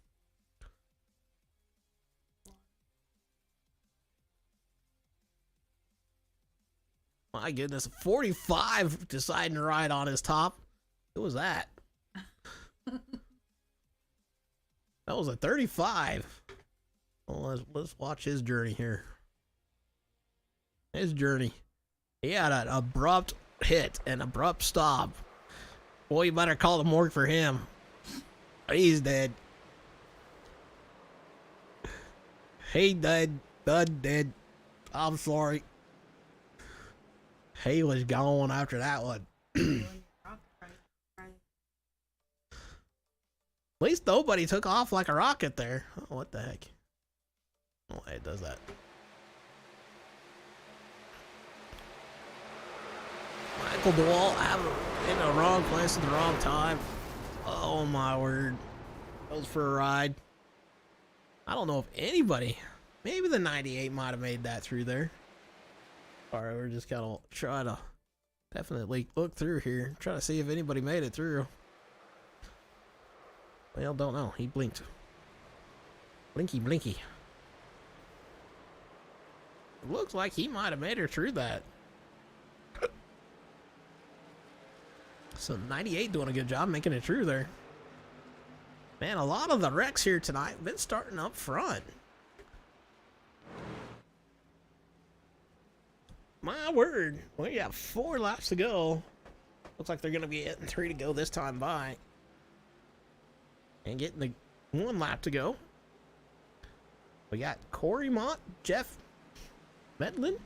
My goodness, 45 deciding to ride on his top. Who was that? That was a 35. Well, let's watch his journey here. His journey. He had an abrupt hit, an abrupt stop. Boy, you better call the morgue for him. He's dead. He did. Bud did. I'm sorry. He was gone after that one. At least nobody took off like a rocket there. Oh, what the heck? Oh, it does that. Michael DeWalt in the wrong place at the wrong time. Oh my word. Goes for a ride. I don't know if anybody, maybe the 98 might have made that through there. Alright, we're just gonna try to definitely look through here. Try to see if anybody made it through. Well, don't know. He blinked. Blinky, blinky. It looks like he might have made her through that. So 98 doing a good job making it through there. Man, a lot of the wrecks here tonight have been starting up front. My word. We got 4 laps to go. Looks like they're going to be getting 3 to go this time by. And getting the 1 lap to go. We got Corey Mott, Jeff Medlin,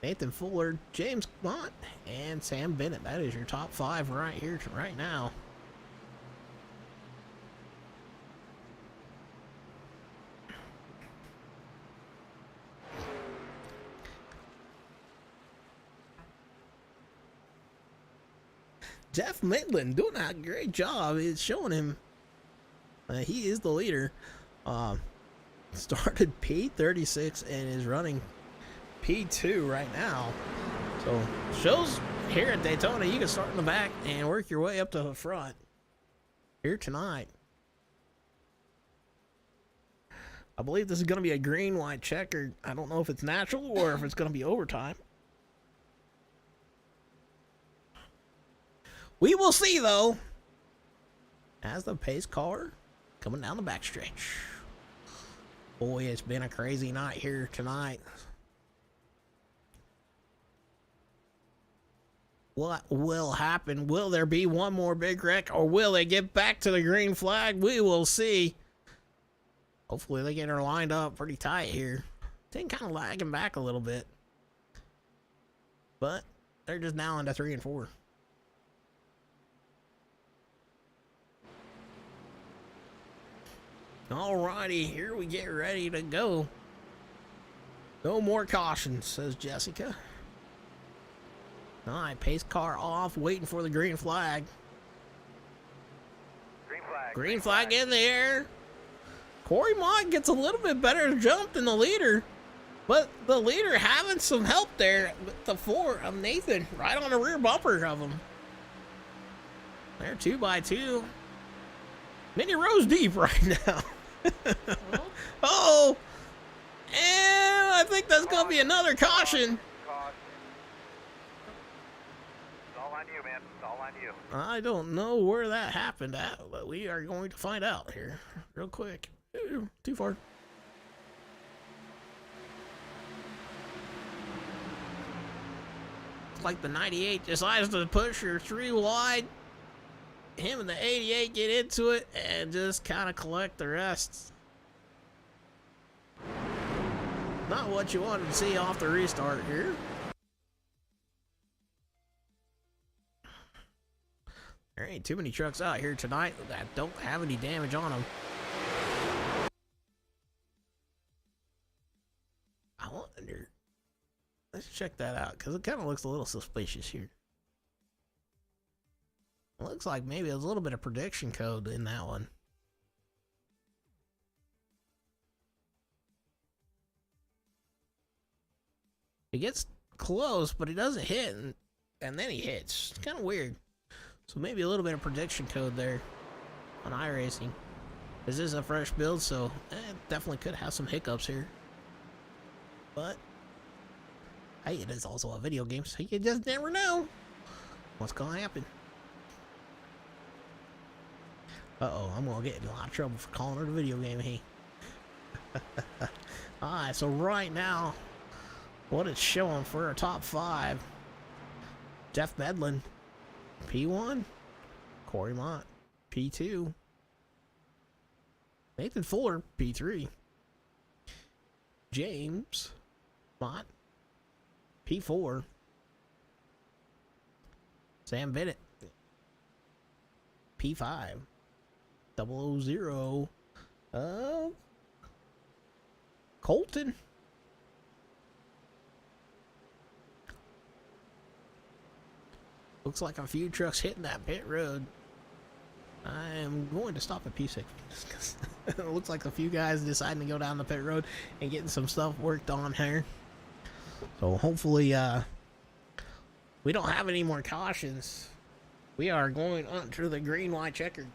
Nathan Fuller, James Mott, and Sam Bennett. That is your top 5 right here, right now. Jeff Medlin doing a great job. It's showing him he is the leader. Started P36 and is running P2 right now. So shows here at Daytona you can start in the back and work your way up to the front here tonight. I believe this is going to be a green-white checkered. I don't know if it's natural or if it's going to be overtime. We will see, though, as the pace car coming down the backstretch. Boy, it's been a crazy night here tonight. What will happen? Will there be one more big wreck, or will they get back to the green flag? We will see. Hopefully they get her lined up pretty tight here. Thing kind of lagging back a little bit. But they're just now into 3 and 4. Alrighty, here we get ready to go. No more cautions, says Jessica. Alright, pace car off, waiting for the green flag. Green flag in the air. Corey Mott gets a little bit better jump than the leader. But the leader having some help there with the 4 of Nathan right on the rear bumper of him. They're 2 by 2. Many rows deep right now. Oh, and I think that's gonna be another caution. It's all on you, man. It's all on you. I don't know where that happened at, but we are going to find out here real quick. Ooh, too far. It's like the 98 decides to push her 3 wide. Him and the 88 get into it and just kind of collect the rest. Not what you wanted to see off the restart here. There ain't too many trucks out here tonight that don't have any damage on them. I wonder. Let's check that out because it kind of looks a little suspicious here. Looks like maybe there's a little bit of prediction code in that one. He gets close, but he doesn't hit, and then he hits. It's kind of weird. So maybe a little bit of prediction code there on iRacing. This is a fresh build, so it definitely could have some hiccups here. But, hey, it is also a video game, so you just never know what's going to happen. Uh-oh, I'm going to get in a lot of trouble for calling it a video game, hey. Alright, so right now, what it's showing for our top 5. Jeff Medlin, P1. Corey Mott, P2. Nathan Fuller, P3. James Mott. P4. Sam Bennett. P5. 000. Colton. Looks like a few trucks hitting that pit road. I am going to stop at P6 because it looks like a few guys deciding to go down the pit road and getting some stuff worked on here. So hopefully we don't have any more cautions. We are going onto the green, white, checkered.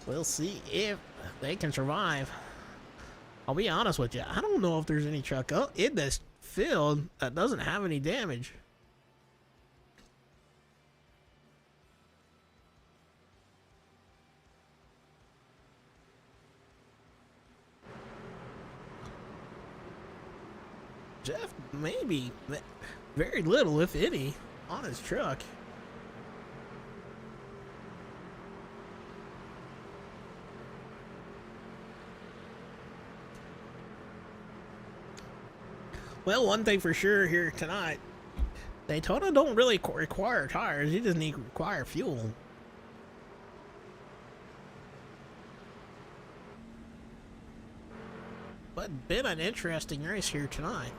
We'll see if they can survive. I'll be honest with you. I don't know if there's any truck in this field that doesn't have any damage. Jeff, maybe very little, if any, on his truck. Well, one thing for sure here tonight, Daytona don't really require tires. You just require fuel. But been an interesting race here tonight.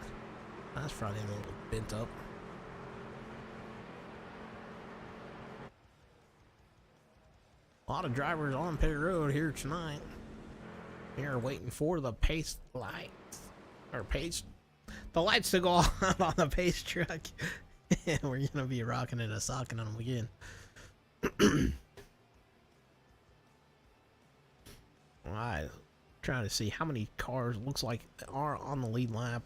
That's probably a little bent up. A lot of drivers on pit road here tonight. We are waiting for the pace lights, or the lights to go off on the pace truck. And we're gonna be rocking it and socking on them again. Alright, trying to see how many cars looks like are on the lead lap.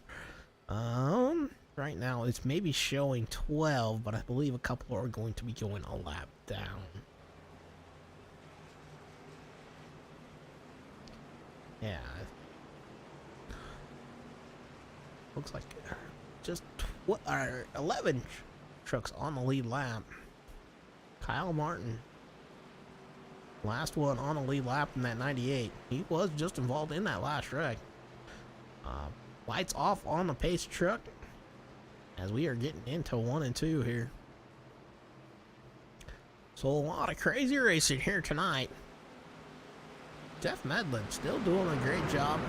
Right now it's maybe showing 12, but I believe a couple are going to be going a lap down. Yeah. Looks like just 11 trucks on the lead lap. Kyle Martin, last one on the lead lap in that 98. He was just involved in that last wreck. Lights off on the pace truck as we are getting into 1 and 2 here. So a lot of crazy racing here tonight. Jeff Medlin still doing a great job.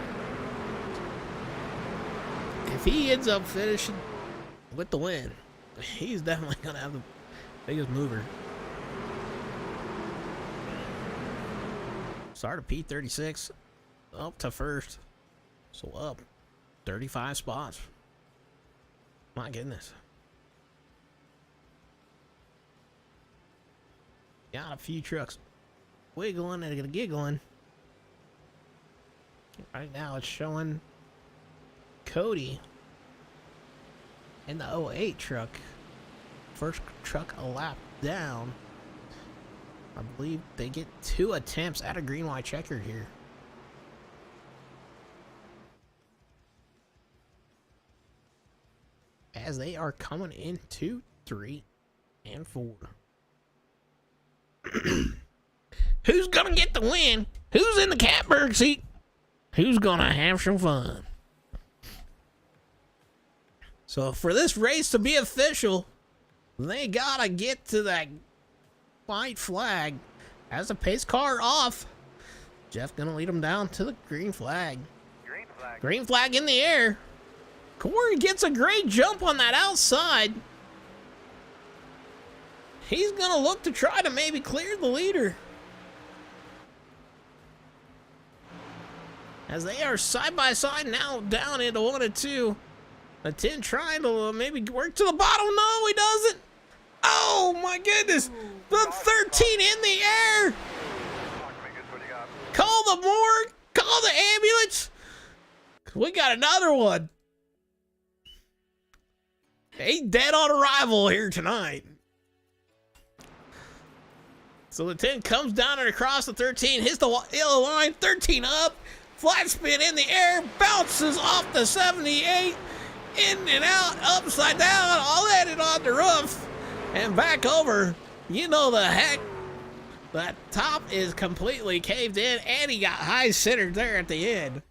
If he ends up finishing with the win, he's definitely going to have the biggest mover. Started P36 up to first. So up 35 spots. My goodness. Got a few trucks wiggling and giggling. Right now it's showing Cody in the 08 truck. First truck a lap down. I believe they get 2 attempts at a green, white, checkered here. As they are coming into 3 and 4. Who's gonna get the win? Who's in the catbird seat? Who's gonna have some fun? So for this race to be official, they gotta get to that white flag. As the pace car off, Jeff gonna lead them down to the green flag. Green flag. Green flag in the air. Corey gets a great jump on that outside. He's gonna look to try to maybe clear the leader. As they are side by side now down into 1 and 2. The 10 trying to maybe work to the bottom. No, he doesn't. Oh my goodness. The 13 in the air. Call the morgue. Call the ambulance. We got another one. He's dead on arrival here tonight. So the 10 comes down and across the 13, hits the yellow line, 13 up, flat spin in the air, bounces off the 78, in and out, upside down, all landed on the roof, and back over. You know the heck, that top is completely caved in, and he got high centered there at the end.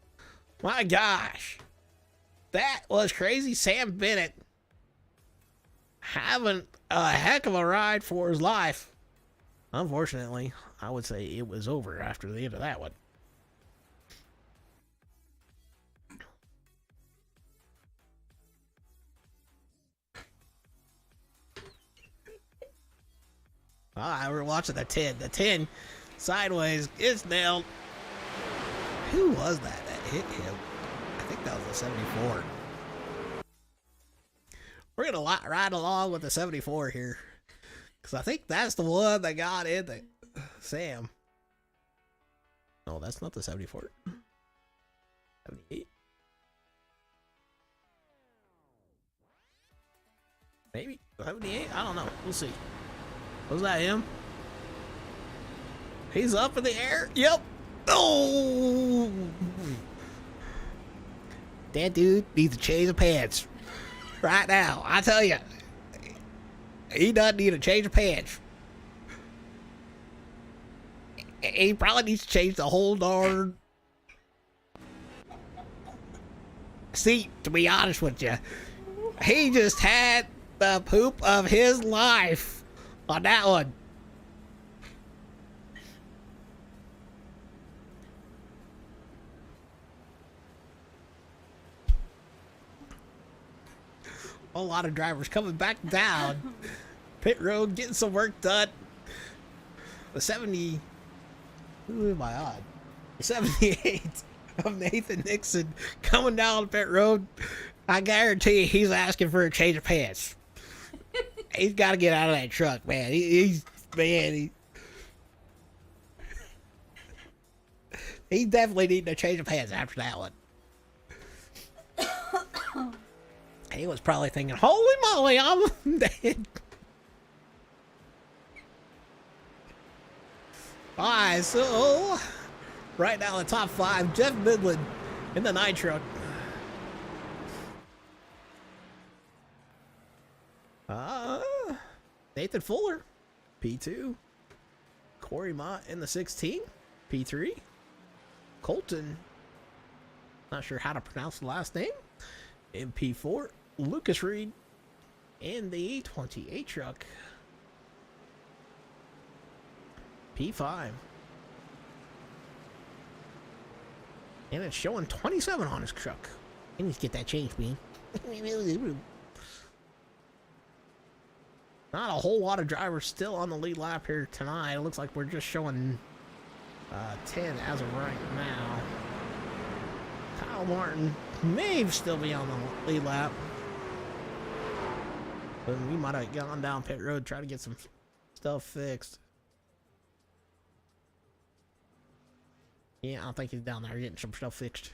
My gosh. That was crazy. Sam Bennett having a heck of a ride for his life. Unfortunately, I would say it was over after the end of that one. We're watching the 10. The 10 sideways is nailed. Who was that hit him? I think that was the 74. We're going to ride along with the 74 here. Because I think that's the one that got in the Sam. No, that's not the 74. 78. Maybe 78? I don't know. We'll see. Was that him? He's up in the air. Yep. Oh! That dude needs a change of pants. Right now. I tell you. He doesn't need a change of pants. He probably needs to change the whole darn seat, to be honest with you. He just had the poop of his life on that one. A lot of drivers coming back down. Pit road, getting some work done. The 70... Who am I on? The 78 of Nathan Nixon coming down the pit road. I guarantee he's asking for a change of pants. He's got to get out of that truck, man. He's definitely needing a change of pants after that one. He was probably thinking, holy moly, I'm dead. Alright, so right now in the top 5, Jeff Midland in the 9 truck. Nathan Fuller, P2. Corey Mott in the 16, P3. Colton, not sure how to pronounce the last name, in P4. Lucas Reed in the 28 truck, P5. And it's showing 27 on his truck. He needs to get that changed, man. Not a whole lot of drivers still on the lead lap here tonight. It looks like we're just showing 10 as of right now. Kyle Martin may still be on the lead lap. But we might have gone down pit road, try to get some stuff fixed. Yeah, I don't think he's down there getting some stuff fixed.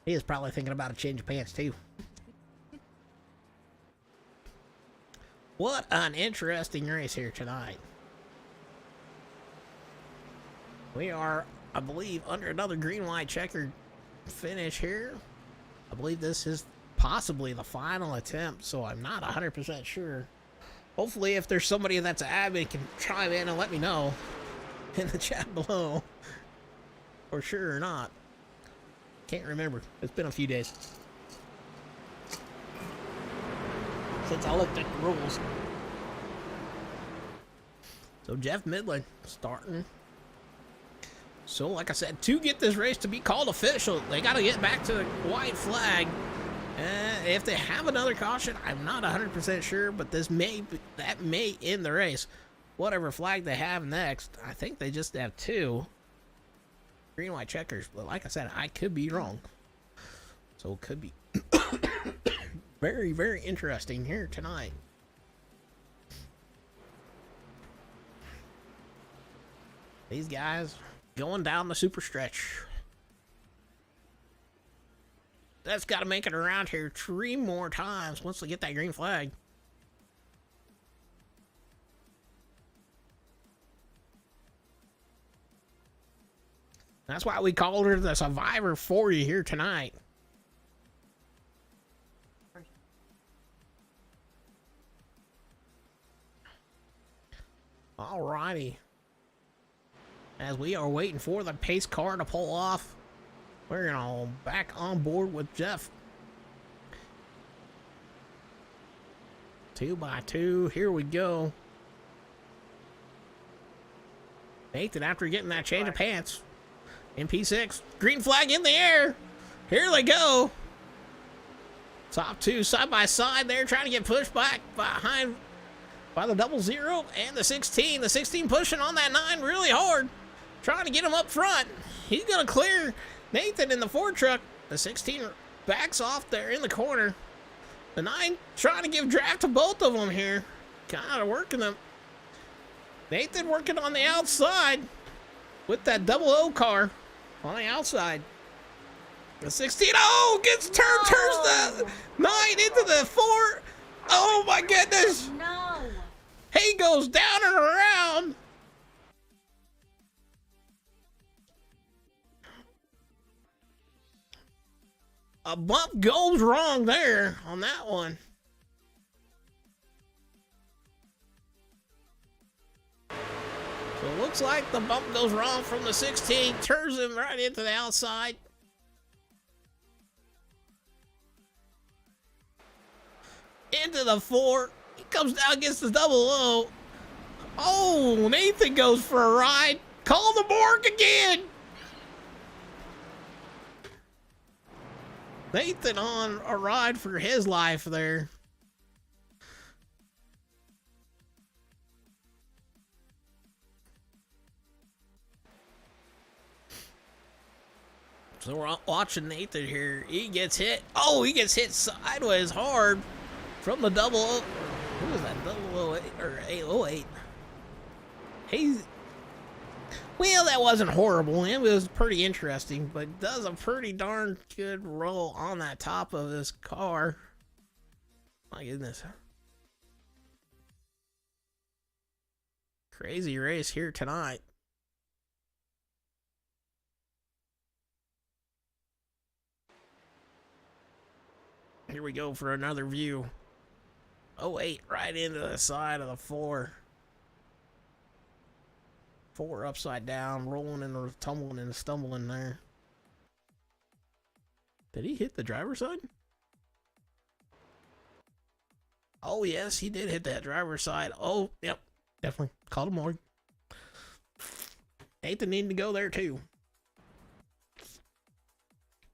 He is probably thinking about a change of pants too. What an interesting race here tonight. We are, I believe, under another green-white checkered finish here. I believe this is possibly the final attempt, so I'm not 100% sure. Hopefully, if there's somebody that's an admin, can chime in and let me know in the chat below. For sure or not. Can't remember. It's been a few days since I looked at the rules. So Jeff Midland starting. So like I said, to get this race to be called official, they got to get back to the white flag. If they have another caution, I'm not 100% sure, but that may end the race. Whatever flag they have next, I think they just have 2 green white checkers, but like I said, I could be wrong. So it could be very, very interesting here tonight. These guys going down the super stretch. That's got to make it around here 3 more times once they get that green flag. That's why we called her the Survivor 40 here tonight. Alrighty. As we are waiting for the pace car to pull off. We're gonna back on board with Jeff. 2x2, here we go. Nathan, after getting that change of pants in P6, green flag in the air. Here they go. Top two side by side there, trying to get pushed back behind by the 00 and the 16. The 16 pushing on that 9 really hard, trying to get him up front. He's gonna clear Nathan in the Ford truck. The 16 backs off there in the corner. The 9 trying to give draft to both of them here. Kind of working them. Nathan working on the outside with that 00 car on the outside. The 16, gets turned, turns the 9 into the 4. Oh my goodness. No. He goes down and around. A bump goes wrong there on that one. So it looks like the bump goes wrong from the 16, turns him right into the outside. Into the 4. He comes down against the 00. Oh, Nathan goes for a ride. Call the morgue again. Nathan on a ride for his life there. So we're watching Nathan here. He gets hit. Oh, he gets hit sideways hard from the 00. Who is that? 008 or 808? He's. Well, that wasn't horrible. It was pretty interesting, but does a pretty darn good roll on that top of this car. My goodness. Crazy race here tonight. Here we go for another view. 08 right into the side of the 4. 4 upside down, rolling and tumbling and stumbling there. Did he hit the driver's side? Oh, yes, he did hit that driver's side. Oh, yep, definitely. Called him morgue. Nathan needed to go there, too.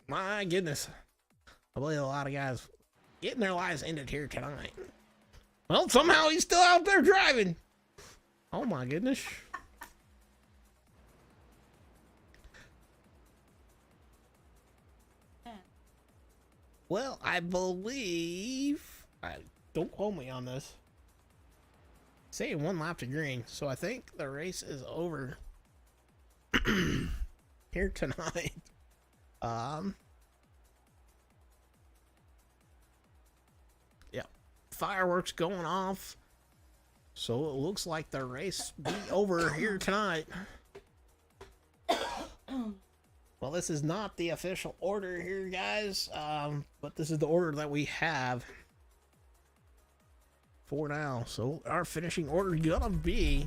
My goodness. I believe a lot of guys getting their lives ended here tonight. Well, somehow he's still out there driving. Oh, my goodness. Well, I believe, don't quote me on this, saying 1 lap to green, so I think the race is over here tonight. Yeah, fireworks going off, so it looks like the race be over here tonight. Well, this is not the official order here, guys, but this is the order that we have for now. So our finishing order is gonna be: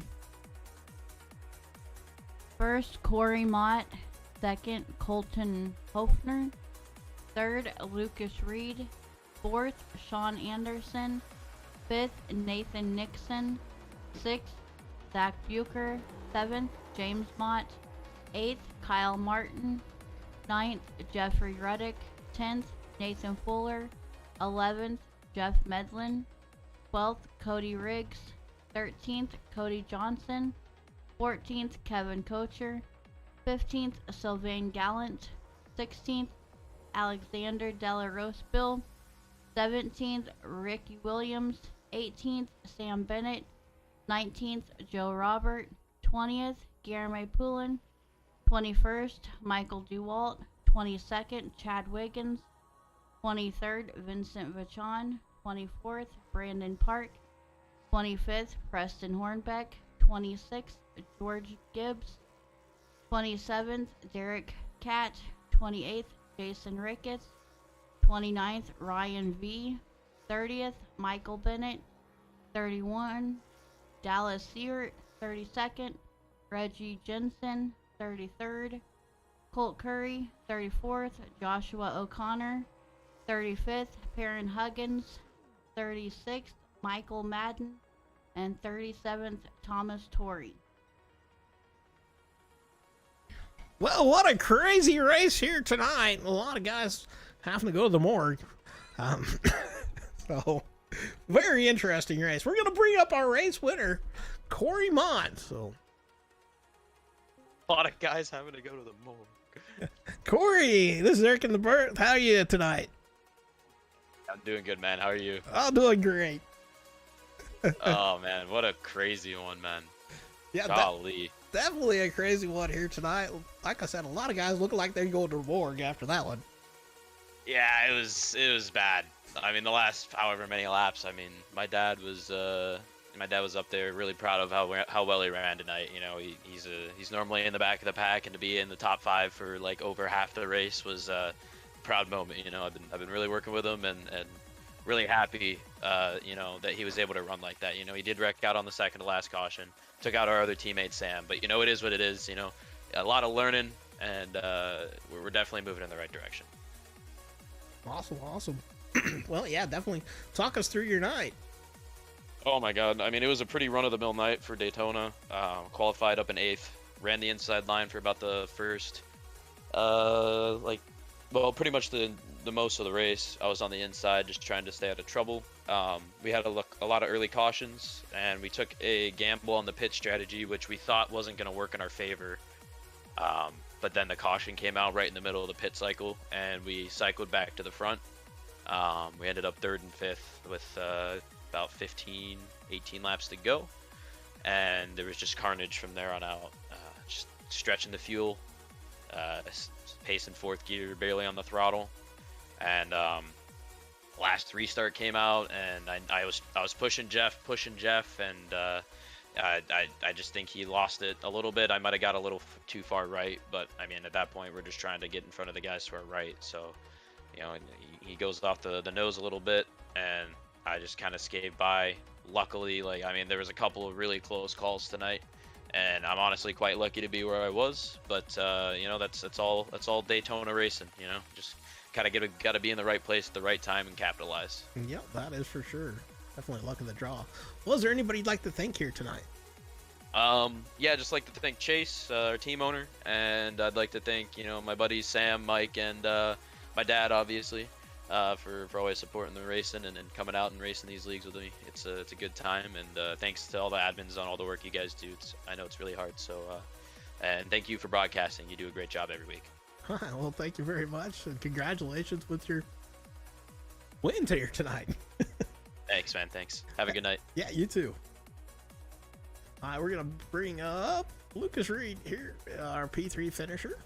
first, Corey Mott. Second, Colton Hofner. Third, Lucas Reed. Fourth, Sean Anderson. Fifth, Nathan Nixon. Sixth, Zach Bucher. Seventh, James Mott. 8th, Kyle Martin. 9th, Jeffrey Ruddick. 10th, Nathan Fuller. 11th, Jeff Medlin. 12th, Cody Riggs. 13th, Cody Johnson. 14th, Kevin Kocher. 15th, Sylvain Gallant. 16th, Alexander Delarosebill. 17th, Ricky Williams. 18th, Sam Bennett. 19th, Joe Robert. 20th, Guillermo Poulin. 21st, Michael DeWalt. 22nd, Chad Wiggins. 23rd, Vincent Vachon. 24th, Brandon Park. 25th, Preston Hornbeck. 26th, George Gibbs. 27th, Derek Catt. 28th, Jason Ricketts. 29th, Ryan V. 30th, Michael Bennett. 31, Dallas Seart. 32nd, Reggie Jensen. 33rd, Colt Curry. 34th, Joshua O'Connor. 35th, Perrin Huggins. 36th, Michael Madden. And 37th, Thomas Torrey. Well, what a crazy race here tonight. A lot of guys having to go to the morgue. Um, so, very interesting race. We're going to bring up our race winner, Corey Mott. So, A lot of guys having to go to the morgue. Corey, this is Eric in the Birth. How are you tonight? I'm doing good, man. How are you? I'm doing great. Oh, man. What a crazy one, man. Yeah, Golly. definitely a crazy one here tonight. Like I said, a lot of guys look like they're going to the morgue after that one. Yeah, it was bad. I mean, the last however many laps, I mean, my dad was up there really proud of how well he ran tonight. You know, he's normally in the back of the pack, and to be in the top 5 for like over half the race was a proud moment. You know, I've been really working with him and really happy, you know, that he was able to run like that. You know, he did wreck out on the second to last caution, took out our other teammate Sam, but you know, it is what it is. You know, a lot of learning, and we're definitely moving in the right direction. Awesome. Well, yeah, definitely. Talk us through your night. Oh my God! I mean, it was a pretty run-of-the-mill night for Daytona. Qualified up in 8th, ran the inside line for about the first, pretty much the most of the race. I was on the inside, just trying to stay out of trouble. We had a lot of early cautions, and we took a gamble on the pit strategy, which we thought wasn't going to work in our favor. But then the caution came out right in the middle of the pit cycle, and we cycled back to the front. We ended up 3rd and 5th with about 15, 18 laps to go, and there was just carnage from there on out. Just stretching the fuel, pacing 4th gear, barely on the throttle, and last restart came out, and I was pushing Jeff, and I just think he lost it a little bit. I might have got a little too far right, but I mean, at that point, we're just trying to get in front of the guys to our right. So, you know, he goes off the nose a little bit, and I just kind of skated by. Luckily, like, I mean, there was a couple of really close calls tonight, and I'm honestly quite lucky to be where I was. But you know, that's all Daytona racing. You know, just kind of got to be in the right place at the right time and capitalize. Yep, that is for sure. Definitely luck of the draw. Was there anybody you'd like to thank here tonight? Yeah, just like to thank Chase, our team owner, and I'd like to thank, you know, my buddies Sam, Mike, and my dad, obviously, for always supporting the racing and coming out and racing these leagues with me. It's a good time, and thanks to all the admins on all the work you guys do. I know it's really hard, so and thank you for broadcasting. You do a great job every week. Well, thank you very much, and congratulations with your win here tonight. Thanks, man. Thanks. Have a good night. Yeah, you too. All right, we're going to bring up Lucas Reed here, our P3 finisher.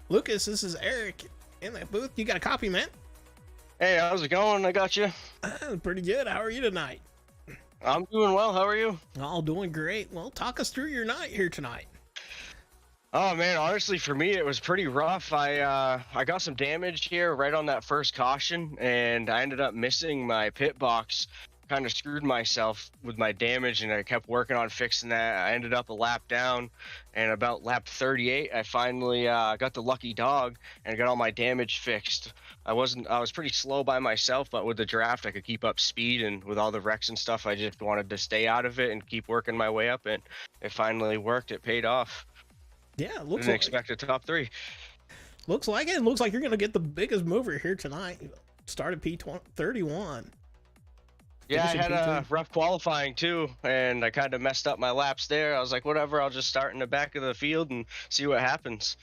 Lucas, this is Eric in the booth. You got a copy, man? Hey, how's it going? I got you. Pretty good. How are you tonight? I'm doing well. How are you? All doing great. Well, talk us through your night here tonight. Oh man, honestly, for me it was pretty rough. I got some damage here right on that first caution, and I ended up missing my pit box. Kind of screwed myself with my damage, and I kept working on fixing that. I ended up a lap down, and about lap 38, I finally got the lucky dog and got all my damage fixed. I was pretty slow by myself, but with the draft, I could keep up speed, and with all the wrecks and stuff, I just wanted to stay out of it and keep working my way up, and it finally worked. It paid off. Yeah, it looks Didn't like expect a top 3. Looks like it. It looks like you're going to get the biggest mover here tonight. Started P31. Yeah, I had a rough qualifying too, and I kind of messed up my laps there. I was like, whatever, I'll just start in the back of the field and see what happens.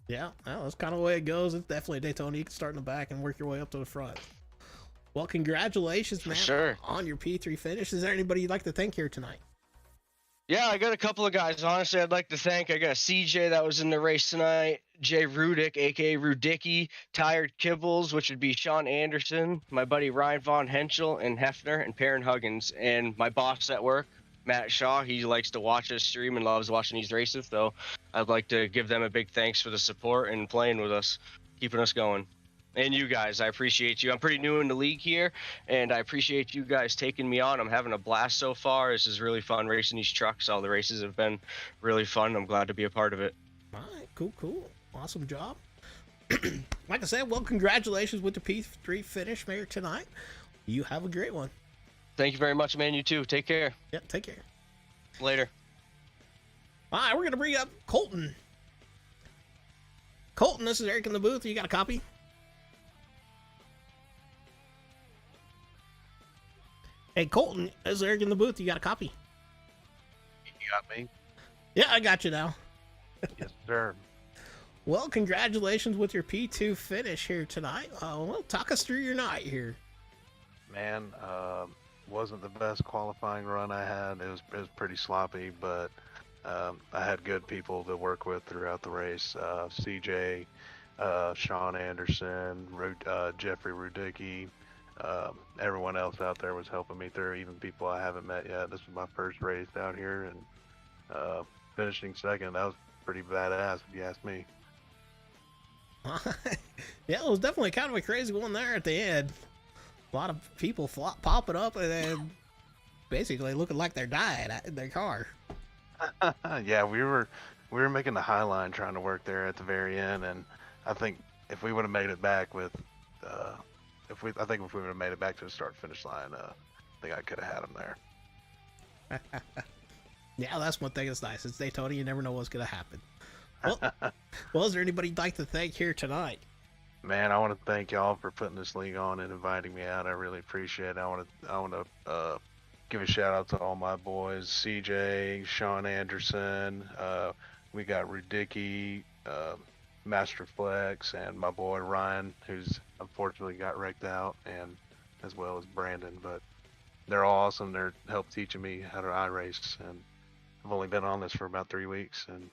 Yeah, well, that's kind of the way it goes. It's definitely Daytona. You can start in the back and work your way up to the front. Well, congratulations, man, sure, on your P3 finish. Is there anybody you'd like to thank here tonight? Yeah, I got a couple of guys, honestly, I'd like to thank. I got CJ that was in the race tonight, Jay Rudick, a.k.a. Rudicky, Tired Kibbles, which would be Sean Anderson, my buddy Ryan Von Henschel, and Hefner, and Perrin Huggins, and my boss at work, Matt Shaw. He likes to watch us stream and loves watching these races, so I'd like to give them a big thanks for the support and playing with us, keeping us going. And you guys, I appreciate you. I'm pretty new in the league here, and I appreciate you guys taking me on. I'm having a blast so far. This is really fun racing these trucks. All the races have been really fun. I'm glad to be a part of it. All right, cool. Awesome job. Like I said, well, congratulations with the P3 finish here tonight. You have a great one. Thank you very much, man. You too. Take care. Yeah, take care. Later. All right, we're going to bring up Colton. Colton, this is Eric in the booth. You got a copy? Hey, Colton, this is Eric in the booth. You got a copy? You got me? Yeah, I got you now. Yes, sir. Well, congratulations with your P2 finish here tonight. Well, talk us through your night here. Man, wasn't the best qualifying run I had. It was pretty sloppy, but I had good people to work with throughout the race. CJ, Sean Anderson, Jeffrey Rudicki, everyone else out there was helping me through, even people I haven't met yet. This was my first race out here, and finishing second, that was pretty badass if you ask me. Yeah, it was definitely kind of a crazy one there at the end. A lot of people popping up and then basically looking like they're dying in their car. Yeah, we were making the high line trying to work there at the very end, and I think if we would have made it back with, if we would have made it back to the start finish line, I think I could have had them there. Yeah, that's one thing that's nice. It's Daytona. You never know what's going to happen. Well, is there anybody you'd like to thank here tonight? Man, I want to thank y'all for putting this league on and inviting me out. I really appreciate it. I want to give a shout out to all my boys, CJ, Sean Anderson. We got Rudicki, Master Flex, and my boy Ryan, who's unfortunately got wrecked out, and as well as Brandon. But they're all awesome. They're helped teaching me how to iRace, and I've only been on this for about 3 weeks, and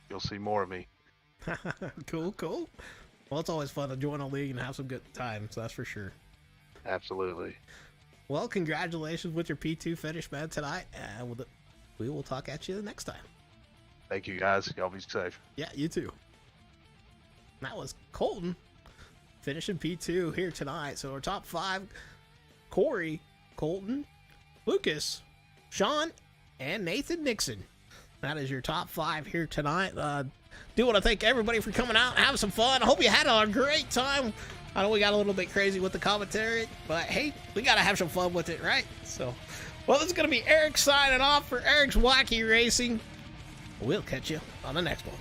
you'll see more of me. Cool. Well, it's always fun to join a league and have some good times, that's for sure. Absolutely. Well, congratulations with your P2 finish, man, tonight. And we will talk at you the next time. Thank you, guys. Y'all be safe. Yeah, you too. That was Colton finishing P2 here tonight. So our top 5, Corey, Colton, Lucas, Sean, and Nathan Nixon. That is your top 5 here tonight. Do want to thank everybody for coming out and having some fun. I hope you had a great time. I know we got a little bit crazy with the commentary, but hey, we got to have some fun with it, right? So, well, this is going to be Eric signing off for Eric's Wacky Racing. We'll catch you on the next one.